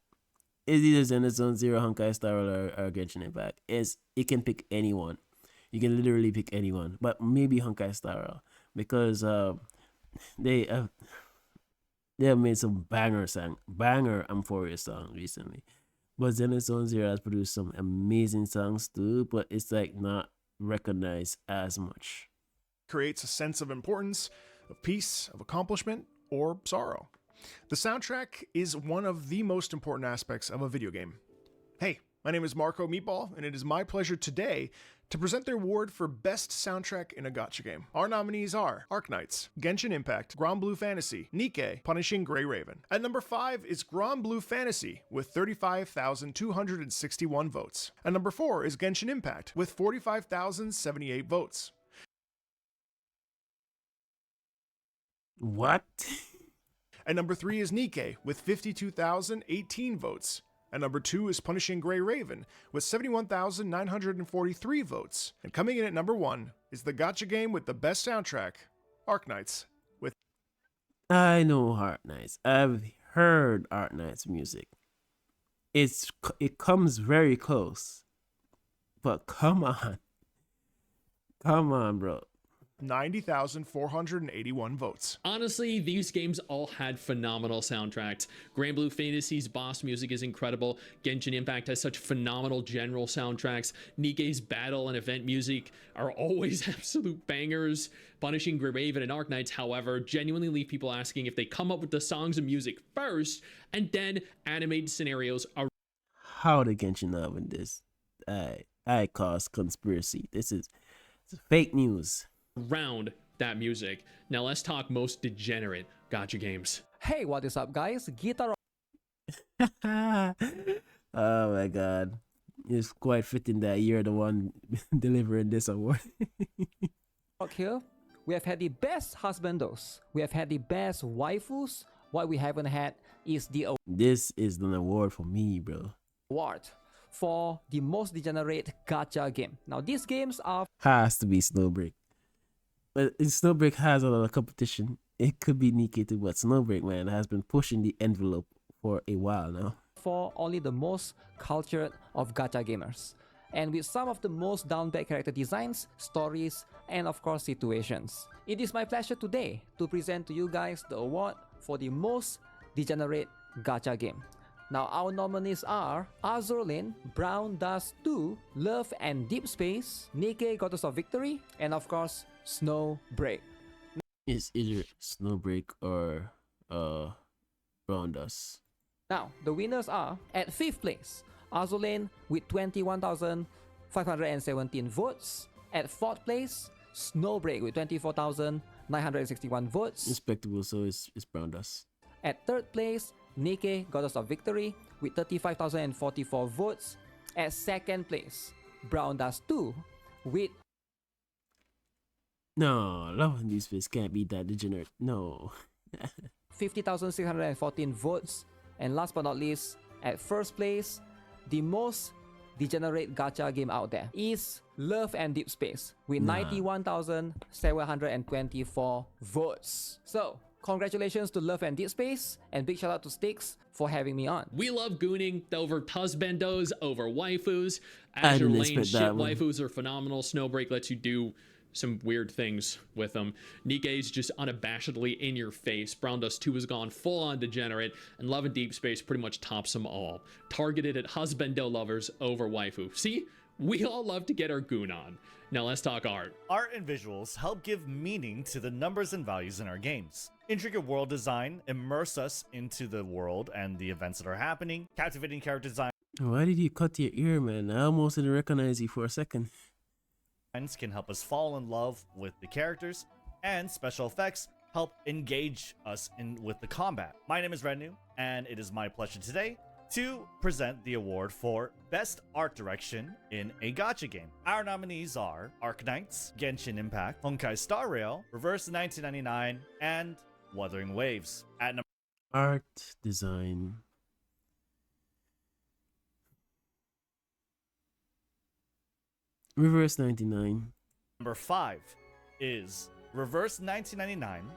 either Zenizone Zero, Honkai Star or Genshin Impact. It can pick anyone. You can literally pick anyone, but maybe Honkai Star because they have made some banger Amphoria song recently. But Zenizone Zero has produced some amazing songs too, but it's like not recognized as much. Creates a sense of importance, of peace, of accomplishment, or sorrow. The soundtrack is one of the most important aspects of a video game. Hey, my name is Marco Meatball, and it is my pleasure today to present the award for Best Soundtrack in a Gacha Game. Our nominees are Arknights, Genshin Impact, Grand Blue Fantasy, Nikke, Punishing Gray Raven. At number 5 is Grand Blue Fantasy with 35,261 votes. At number 4 is Genshin Impact with 45,078 votes. What? At number 3 is Nikke with 52,018 votes. At number 2 is Punishing Gray Raven with 71,943 votes. And coming in at number 1 is the gacha game with the best soundtrack, Arknights. With I know Arknights. I've heard Arknights music. It comes very close. But come on. Come on, bro. 90,481 votes. Honestly, these games all had phenomenal soundtracks. Grand Blue Fantasy's boss music is incredible. Genshin Impact has such phenomenal general soundtracks. Nikke's battle and event music are always absolute bangers. Punishing Gray Raven and Arknights, however, genuinely leave people asking if they come up with the songs and music first and then animate scenarios around. How the Genshin love in this? I cause conspiracy. This is fake news. Around that music. Now let's talk most degenerate gacha games. Hey, what is up, guys? Guitar. Oh my god. It's quite fitting that you're the one delivering this award. Here, we have had the best husbandos. We have had the best waifus. What we haven't had is the This is an award for me, bro. award for the most degenerate gacha game. Now, these games are Has to be Snowbreak. But Snowbreak has a lot of competition. It could be Nikke too, but Snowbreak, man, has been pushing the envelope for a while now. for only the most cultured of gacha gamers, and with some of the most down-bad character designs, stories, and of course situations. It is my pleasure today to present to you guys the award for the most degenerate gacha game. Now our nominees are Azur Lane, Brown Dust 2, Love and Deep Space, Nikke Goddess of Victory, and of course Snowbreak. It's either Snowbreak or Brown Dust. Now, the winners are, at 5th place, Azur Lane with 21,517 votes. At 4th place, Snowbreak with 24,961 votes. Respectable, so it's Brown Dust. At 3rd place, Nikke Goddess of Victory with 35,044 votes. At 2nd place, Brown Dust 2 with No, Love and Deep Space can't be that degenerate. No. 50,614 votes. And last but not least, at 1st place, the most degenerate gacha game out there is Love and Deep Space with 91,724 votes. So, congratulations to Love and Deep Space, and big shout out to Styx for having me on. We love gooning over husbandos, over waifus. I Azure didn't Lane expect shit that one. waifus are phenomenal. Snowbreak lets you do some weird things with them. Nikke's just unabashedly in your face. Brown Dust 2 has gone full on degenerate, and Love and Deep Space pretty much tops them all. Targeted at husbando lovers over waifu. See, we all love to get our goon on. Now let's talk art. Art and visuals help give meaning to the numbers and values in our games. Intricate world design immerse us into the world and the events that are happening. Captivating character design Why did you cut your ear, man? I almost didn't recognize you for a second. can help us fall in love with the characters, and special effects help engage us with the combat. My name is Renu, and it is my pleasure today to present the award for Best Art Direction in a Gacha game. Our nominees are Arknights, Genshin Impact, Honkai Star Rail, Reverse 1999, and Wuthering Waves. At number Art, design. Reverse 99. number 5 is Reverse 1999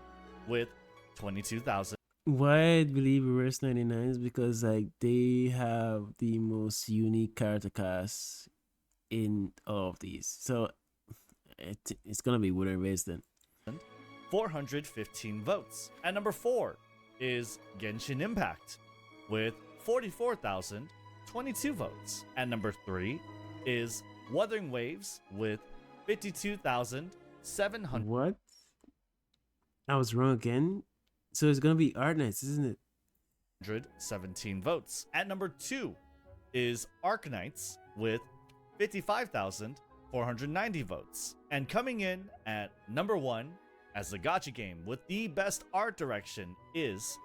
with 22,000. Why I believe Reverse 99 is because like they have the most unique character cast in all of these. So it's gonna be Wuthering Waves then. 415 votes. At number 4 is Genshin Impact with 44,022 votes. At number 3 is Wuthering Waves with 52,700. What? I was wrong again. So it's gonna be Art Knights, isn't it? 117 votes. At number 2 is Arknights with 55,490 votes. And coming in at number 1 as the gacha game with the best art direction is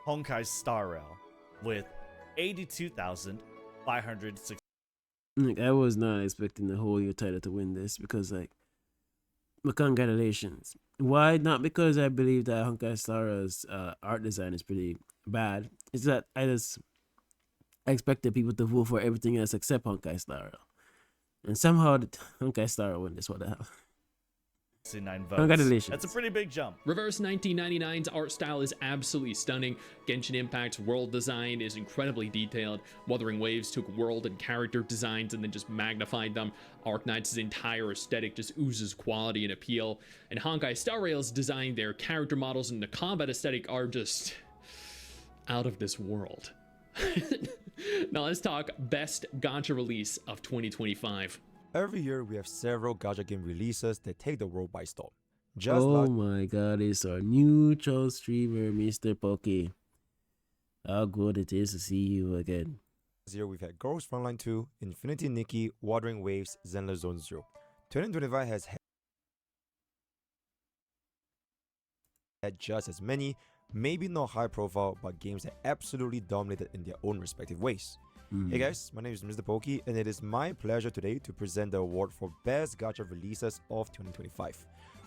Honkai Star Rail with 82,560. Like, I was not expecting the whole year title to win this because, like, but congratulations. Why? Not because I believe that Honkai Star's art design is pretty bad. It's that I expected people to vote for everything else except Honkai Star. And somehow Honkai Star won this. What the hell? 69 votes. Congratulations. That's a pretty big jump. Reverse 1999's art style is absolutely stunning. Genshin Impact's world design is incredibly detailed. Wuthering Waves took world and character designs and then just magnified them. Arknight's entire aesthetic just oozes quality and appeal. And Honkai Star Rail's design, their character models and the combat aesthetic are just out of this world. Now let's talk best gacha release of 2025. Every year we have several gacha game releases that take the world by storm. Oh my god, it's our neutral streamer, Mr. Pokey. How good it is to see you again. This year we've had Girls Frontline 2, Infinity Nikki, Wuthering Waves, Zenless Zone Zero. 2025 has had just as many, maybe not high profile, but games that absolutely dominated in their own respective ways. Hey guys, my name is Mr. Pokey, and it is my pleasure today to present the award for Best Gacha Releases of 2025.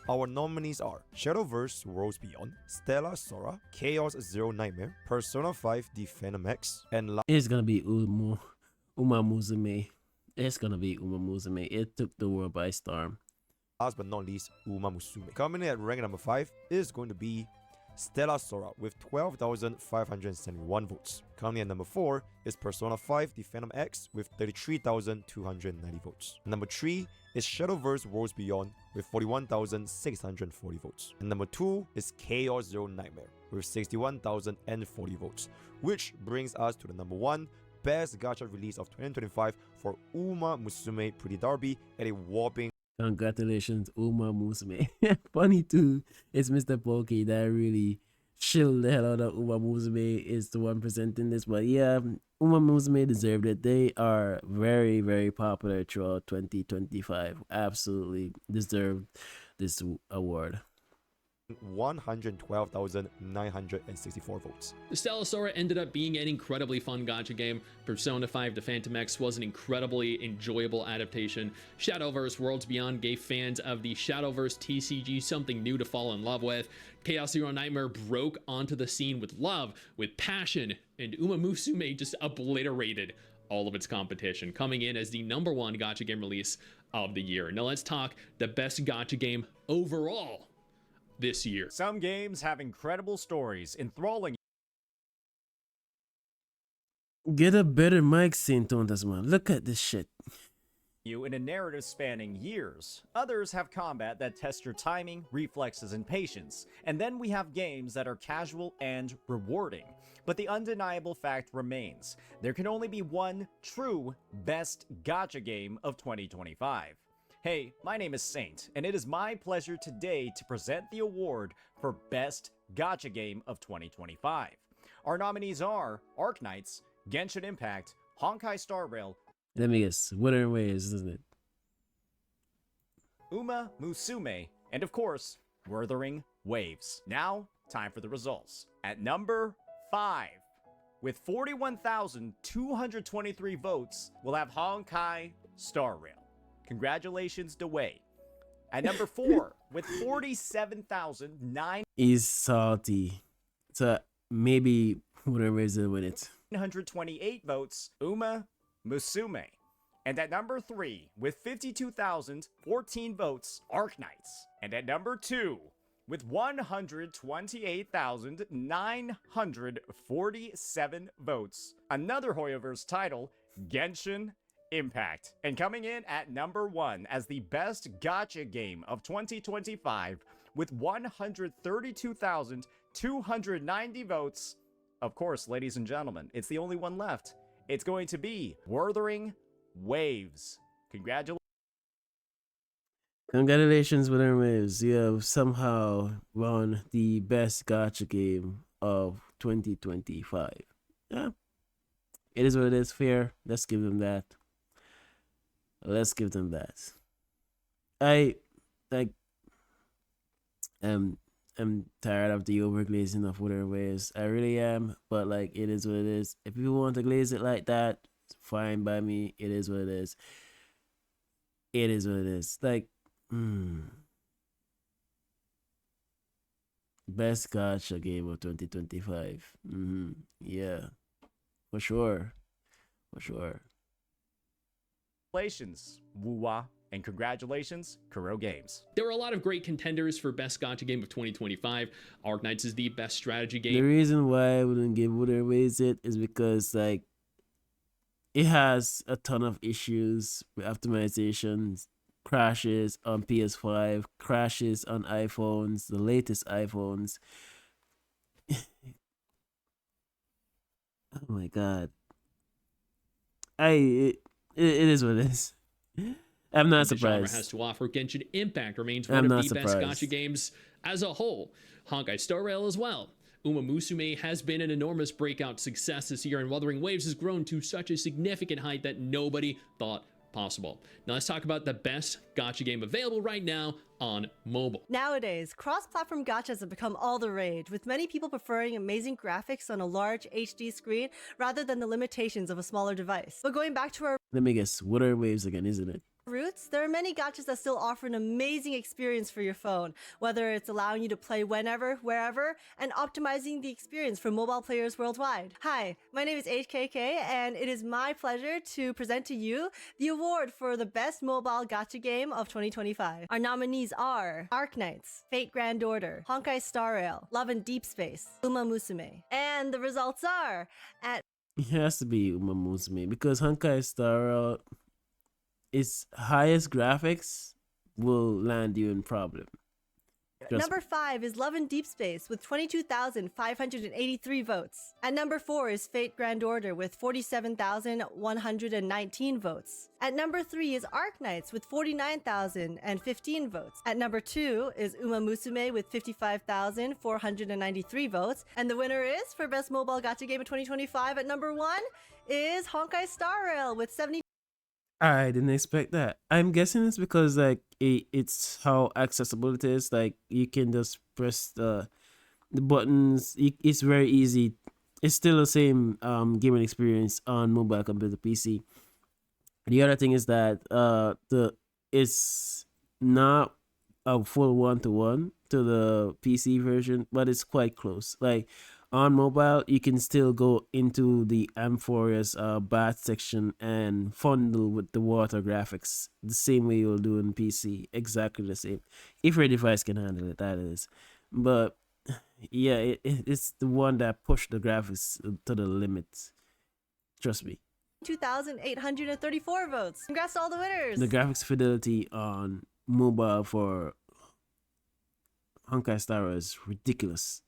Our nominees are Shadowverse Worlds Beyond, Stellar Sora, Chaos Zero Nightmare, Persona 5 The Phantom X, and It's gonna be Uma Musume. It's gonna be Uma Musume. It took the world by storm. last but not least, Uma Musume. Coming in at rank number 5 is going to be Stellar Sora with 12,571 votes. Coming in at number 4 is Persona 5 The Phantom X with 33,290 votes. Number 3 is Shadowverse Worlds Beyond with 41,640 votes. And number 2 is Chaos Zero Nightmare with 61,040 votes, which brings us to the number 1 best gacha release of 2025 for Uma Musume Pretty Derby at a whopping. Congratulations, Uma Musume. Funny too, it's Mr. Pokey that really chilled the hell out of Uma Musume is the one presenting this. But yeah, Uma Musume deserved it. They are very, very popular throughout 2025. Absolutely deserved this award. 112,964 votes. Stellar Sora ended up being an incredibly fun gacha game. Persona 5 The Phantom X was an incredibly enjoyable adaptation. Shadowverse Worlds Beyond gave fans of the Shadowverse TCG something new to fall in love with. Chaos Zero Nightmare broke onto the scene with love, with passion, and Uma Musume just obliterated all of its competition, coming in as the number 1 gacha game release of the year. Now let's talk the best gacha game overall this year. Some games have incredible stories, enthralling Get a better mic, Saint Tontas, man. Look at this shit. you in a narrative spanning years. Others have combat that tests your timing, reflexes, and patience. And then we have games that are casual and rewarding. But the undeniable fact remains, there can only be one true best gacha game of 2025. Hey, my name is Saint, and it is my pleasure today to present the award for Best Gacha Game of 2025. Our nominees are Arknights, Genshin Impact, Honkai Star Rail, Let me guess. Wuthering Waves, isn't it? Uma Musume, and of course, Wuthering Waves. Now, time for the results. At number 5, with 41,223 votes, we'll have Honkai Star Rail. Congratulations, DeWay. At number 4, with 47,900 He's salty. So maybe Wuthering Waves will win it. 928 votes, Uma Musume. And at number 3, with 52,014 votes, Arknights. And at number 2, with 128,947 votes, another Hoyoverse title, Genshin Impact. And coming in at number 1 as the best gacha game of 2025 with 132,290 votes, of course, ladies and gentlemen, it's the only one left. It's going to be Wuthering Waves. Congratulations. Congratulations, Winner Waves. You have somehow won the best gacha game of 2025. Yeah, it is what it is. Fair. Let's give them that. Let's give them that. I like. I'm tired of the overglazing of Winner Waves. I really am. But like, it is what it is. If you want to glaze it like that, it's fine by me. It is what it is. It is what it is. Like. Best gacha game of 2025. Yeah, for sure. For sure. Congratulations, Wuwa, and congratulations, Kuro Games. There were a lot of great contenders for Best Gacha Game of 2025. Arknights is the best strategy The game. reason why I wouldn't give Wooder Ways it is because like it has a ton of issues with optimizations, crashes on PS5, crashes on iPhones, the latest iPhones. Oh my god. It is what it is. I'm not The genre surprised. has to offer. Genshin Impact remains I'm one of not the best surprised. gacha games as a whole. Honkai Star Rail as well. Uma Musume has been an enormous breakout success this year, and Wuthering Waves has grown to such a significant height that nobody thought possible. Now let's talk about the best gacha game available right now on mobile. Nowadays, cross-platform gachas have become all the rage, with many people preferring amazing graphics on a large HD screen rather than the limitations of a smaller device. But going back to our Let me guess, Wooder Waves again, isn't it? roots, there are many gachas that still offer an amazing experience for your phone, whether it's allowing you to play whenever, wherever, and optimizing the experience for mobile players worldwide. Hi, my name is HKK, and it is my pleasure to present to you the award for the best mobile gacha game of 2025. Our nominees are Arknights, Fate Grand Order, Honkai Star Rail, Love and Deep Space, Uma Musume. And the results are at It has to be Uma Musume because Honkai Star Rail, its highest graphics will land you in problem. Number 5 is Love and Deep Space with 22,583 votes. At number 4 is Fate Grand Order with 47,119 votes. At number 3 is Arknights with 49,015 votes. At number 2 is Uma Musume with 55,493 votes. And the winner is, for Best Mobile Gacha Game of 2025, at number 1 is Honkai Star Rail with 70. I didn't expect that. I'm guessing it's because like it's how accessible it is. Like you can just press the buttons. It's very easy. It's still the same gaming experience on mobile compared to PC. The other thing is that it's not a full 1-to-1 to the PC version, but it's quite close. Like on mobile, you can still go into the Amphoria's bath section and fondle with the water graphics the same way you'll do in PC. Exactly the same. If your device can handle it, that is. But yeah, it's the one that pushed the graphics to the limit. Trust me. 2,834 votes. Congrats to all the winners. The graphics fidelity on mobile for Honkai Star Rail is ridiculous.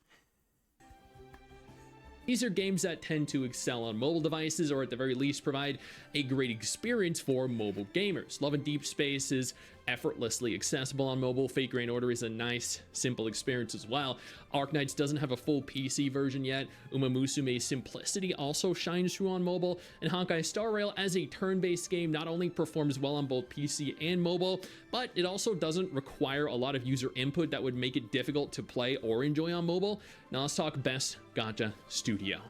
These are games that tend to excel on mobile devices, or at the very least provide a great experience for mobile gamers. Love and Deep Space is effortlessly accessible on mobile. Fate Grand Order is a nice, simple experience as well. Arknights doesn't have a full PC version yet. Uma Musume's simplicity also shines through on mobile. And Honkai Star Rail, as a turn-based game, not only performs well on both PC and mobile, but it also doesn't require a lot of user input that would make it difficult to play or enjoy on mobile. Now let's talk Best Gacha Studio.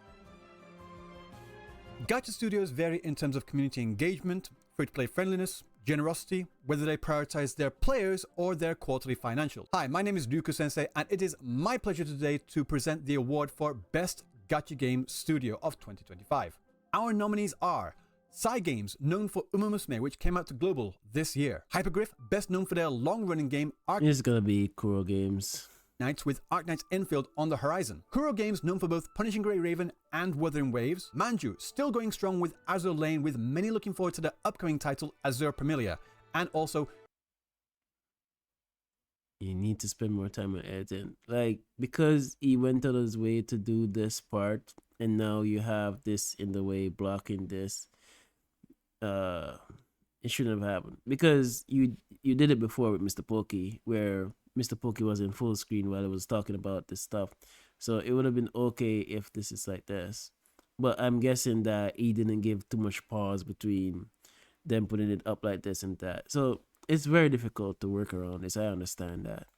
Gacha studios vary in terms of community engagement, free-to-play friendliness, generosity, whether they prioritize their players or their quarterly financials. Hi, my name is Ryuko Sensei, and it is my pleasure today to present the award for Best Gacha Game Studio of 2025. Our nominees are Cygames, known for Uma Musume, which came out to global this year. Hypergriff, best known for their long-running game It's gonna be Kuro Games. Arknights, with Arknights Infield on the horizon. Kuro Games, known for both Punishing Grey Raven and Wuthering Waves. Manju, still going strong with Azure Lane, with many looking forward to the upcoming title Azure Familia. And also, you need to spend more time on editing. Like, because he went out of his way to do this part, and now you have this in the way blocking this. It shouldn't have happened because you did it before with Mr. Pokey, where Mr. Pokey was in full screen while it was talking about this stuff. So it would have been okay if this is like this. But I'm guessing that he didn't give too much pause between them putting it up like this and that. So it's very difficult to work around this. I understand that.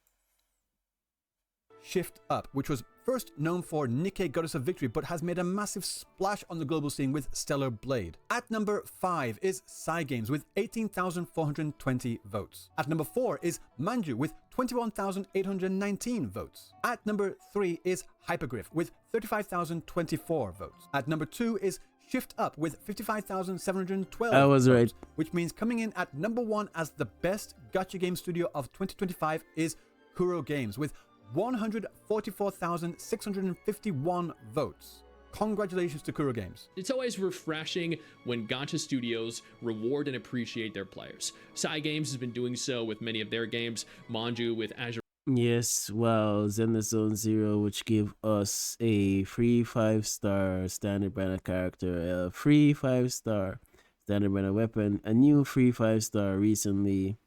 Shift Up, which was first known for Nikke Goddess of Victory, but has made a massive splash on the global scene with Stellar Blade. At number 5 is Cygames with 18,420 votes. At number 4 is Manju with 21,819 votes. At number 3 is Hypergriff with 35,024 votes. At number 2 is Shift Up with 55,712 I was votes, right. which means coming in at number 1 as the best gacha game studio of 2025 is Kuro Games with 144,651 votes. Congratulations to Kuro Games. It's always refreshing when gacha studios reward and appreciate their players. Cygames has been doing so with many of their games, Manju with Azure. Yes, well, Zelda Zone Zero, which gave us a free 5-star standard banner character, a free 5-star standard banner weapon, a new free 5-star recently,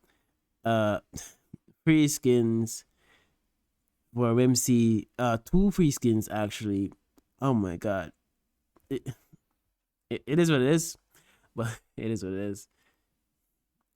free skins for MC, 2 free skins actually. Oh my god. It is what it is, but it is what it is.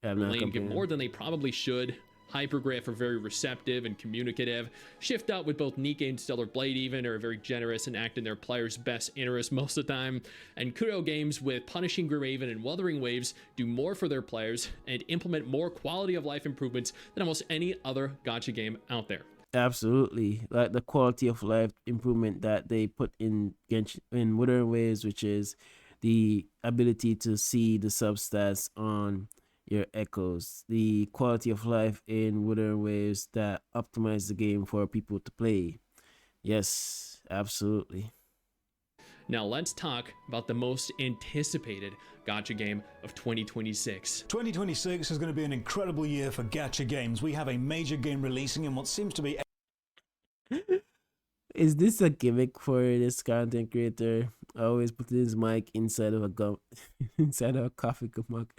I'm not Lane give complaining. more than they probably should. Hypergriff are very receptive and communicative. Shift Up with both Nikke and Stellar Blade even are very generous and act in their players' best interest most of the time. And Kuro Games with Punishing Raven and Wuthering Waves do more for their players and implement more quality of life improvements than almost any other gacha game out there. Absolutely, like the quality of life improvement that they put in Genshin, in Wuthering Waves, which is the ability to see the substats on your echoes, the quality of life in Wuthering Waves that optimize the game for people to play. Yes, absolutely. Now let's talk about the most anticipated gacha game of 2026. 2026 is going to be an incredible year for gacha games. We have a major game releasing in what seems to be... Is this a gimmick for this content creator? Always putting his mic inside of a gum, inside of a coffee mug.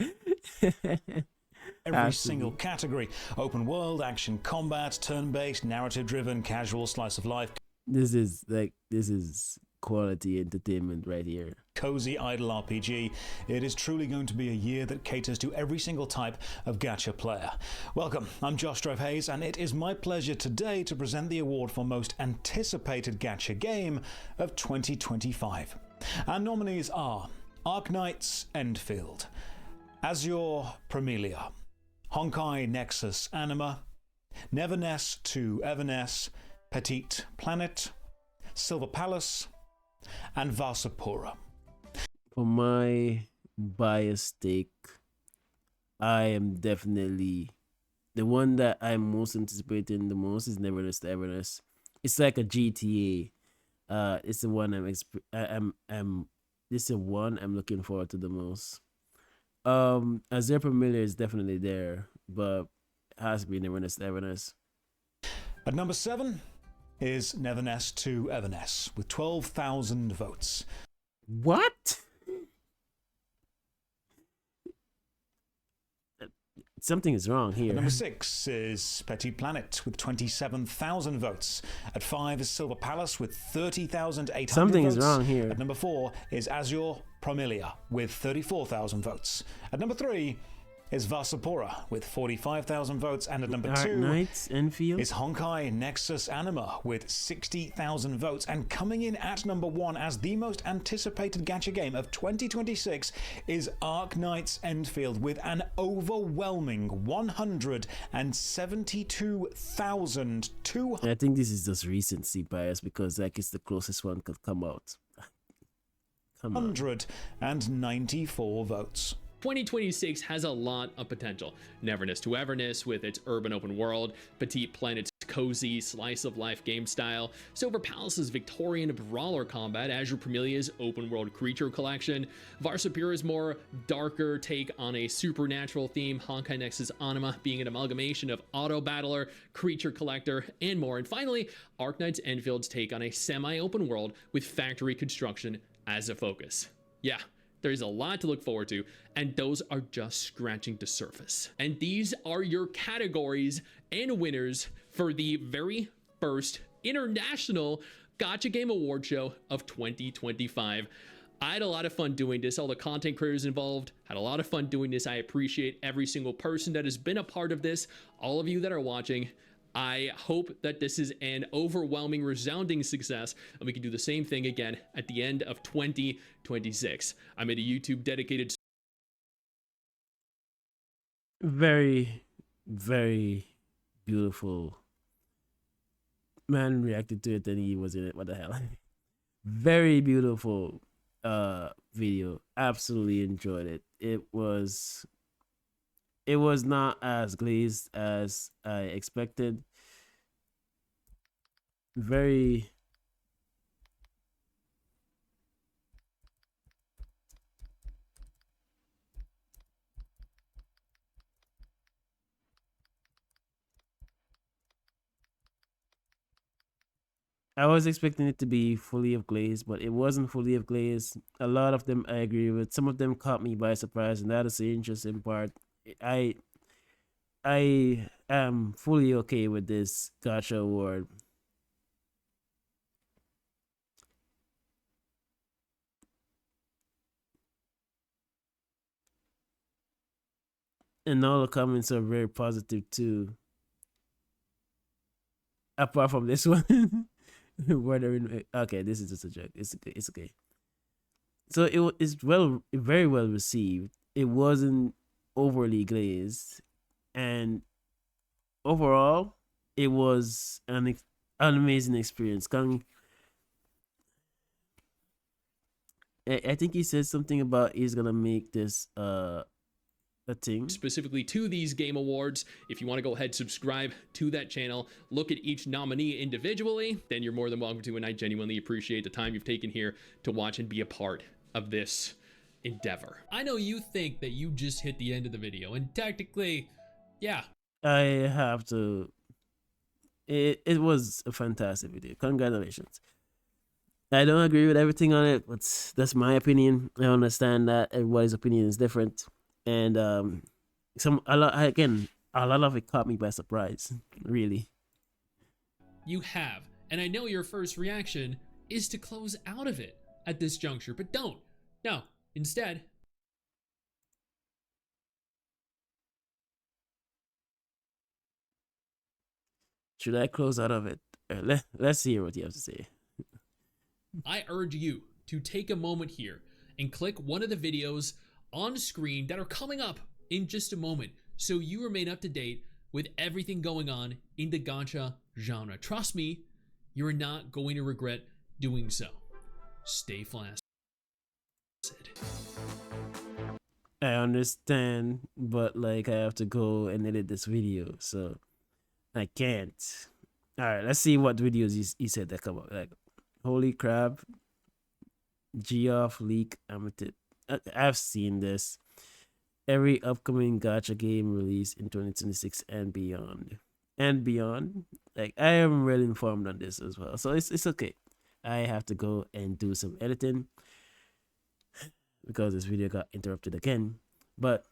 Every single category: open world, action combat, turn-based, narrative-driven, casual, slice of life. This is quality entertainment right here. Cozy idle RPG. It is truly going to be a year that caters to every single type of gacha player. Welcome, I'm Josh Drove Hayes, and it is my pleasure today to present the award for most anticipated gacha game of 2025. Our nominees are Arknight's Endfield, Azure Promelia, Honkai Nexus Anima, Neverness to Everness, Petite Planet, Silver Palace, and Vasapura. For my biased take, I am definitely the one that I'm most anticipating the most is Neverness to Everness. It's like a GTA. It's the one this is the one I'm looking forward to the most. Azure Familiar is definitely there, but it has to be Neverness to Everness. At number 7 is Neverness to Everness with 12,000 votes. What? Something is wrong here. At number 6 is Petite Planet with 27,000 votes. At 5 is Silver Palace with 30,800 Something votes. is wrong here. At number 4 is Azure Promelia with 34,000 votes. At number 3 is Vasapura with 45,000 votes, and at number 2 Arknight's Endfield is Honkai Nexus Anima with 60,000 votes. And coming in at number 1 as the most anticipated gacha game of 2026 is Arknight's Endfield with an overwhelming 172,200. I think this is just recency bias because like it's the closest one could come out. Come on. 194 votes. 2026 has a lot of potential. Neverness to Everness with its urban open world, Petite Planet's cozy slice of life game style, Silver Palace's Victorian brawler combat, Azure Promelia's open world creature collection, Varsapura's more darker take on a supernatural theme, Honkai Nexus Anima being an amalgamation of auto battler, creature collector, and more. And finally, Arknight's Enfield's take on a semi-open world with factory construction as a focus. Yeah, There's a lot to look forward to, and those are just scratching the surface. And these are your categories and winners for the very first International Gacha Game Award Show of 2025. I had a lot of fun doing this. All the content creators involved had a lot of fun doing this. I appreciate every single person that has been a part of this. All of you that are watching, I hope that this is an overwhelming, resounding success, and we can do the same thing again at the end of 2026. I made a YouTube dedicated. Very, very beautiful. Man reacted to it and he was in it. What the hell? Very beautiful video. Absolutely enjoyed it. It was not as glazed as I expected. Very I was expecting it to be fully of glaze, but it wasn't fully of glaze. A lot of them I agree with. Some of them caught me by surprise, and that is the interesting part. I am fully okay with this Gacha award. And all the comments are very positive too. Apart from this one. Okay, this is just a joke. It's okay. It's okay. So it's very well received. It wasn't overly glazed, and overall, it was an amazing experience. I think he said something about he's gonna make this a thing specifically to these game awards. If you want to go ahead, subscribe to that channel, look at each nominee individually, then you're more than welcome to, and I genuinely appreciate the time you've taken here to watch and be a part of this endeavor. I know you think that you just hit the end of the video, and technically, yeah. I have to. It was a fantastic video. Congratulations. I don't agree with everything on it, but that's my opinion. I understand that everybody's opinion is different. And a lot of it caught me by surprise, really. You have, and I know your first reaction is to close out of it at this juncture, but don't. No, instead, should I close out of it? Let's hear what you have to say. I urge you to take a moment here and click one of the videos on screen that are coming up in just a moment, so you remain up to date with everything going on in the gacha genre. Trust me, you're not going to regret doing so. Stay flaccid. I understand, but like I have to go and edit this video, so I can't. All right, let's see what videos he said that come up. Like, holy crap, Geoff leak Amethyst. I've seen this. Every upcoming gacha game released in 2026 and beyond. And beyond. Like, I am well informed on this as well. So it's okay. I have to go and do some editing because this video got interrupted again. But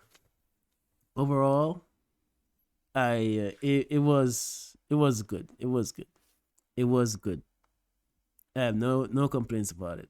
overall, it was good. It was good. I have no complaints about it.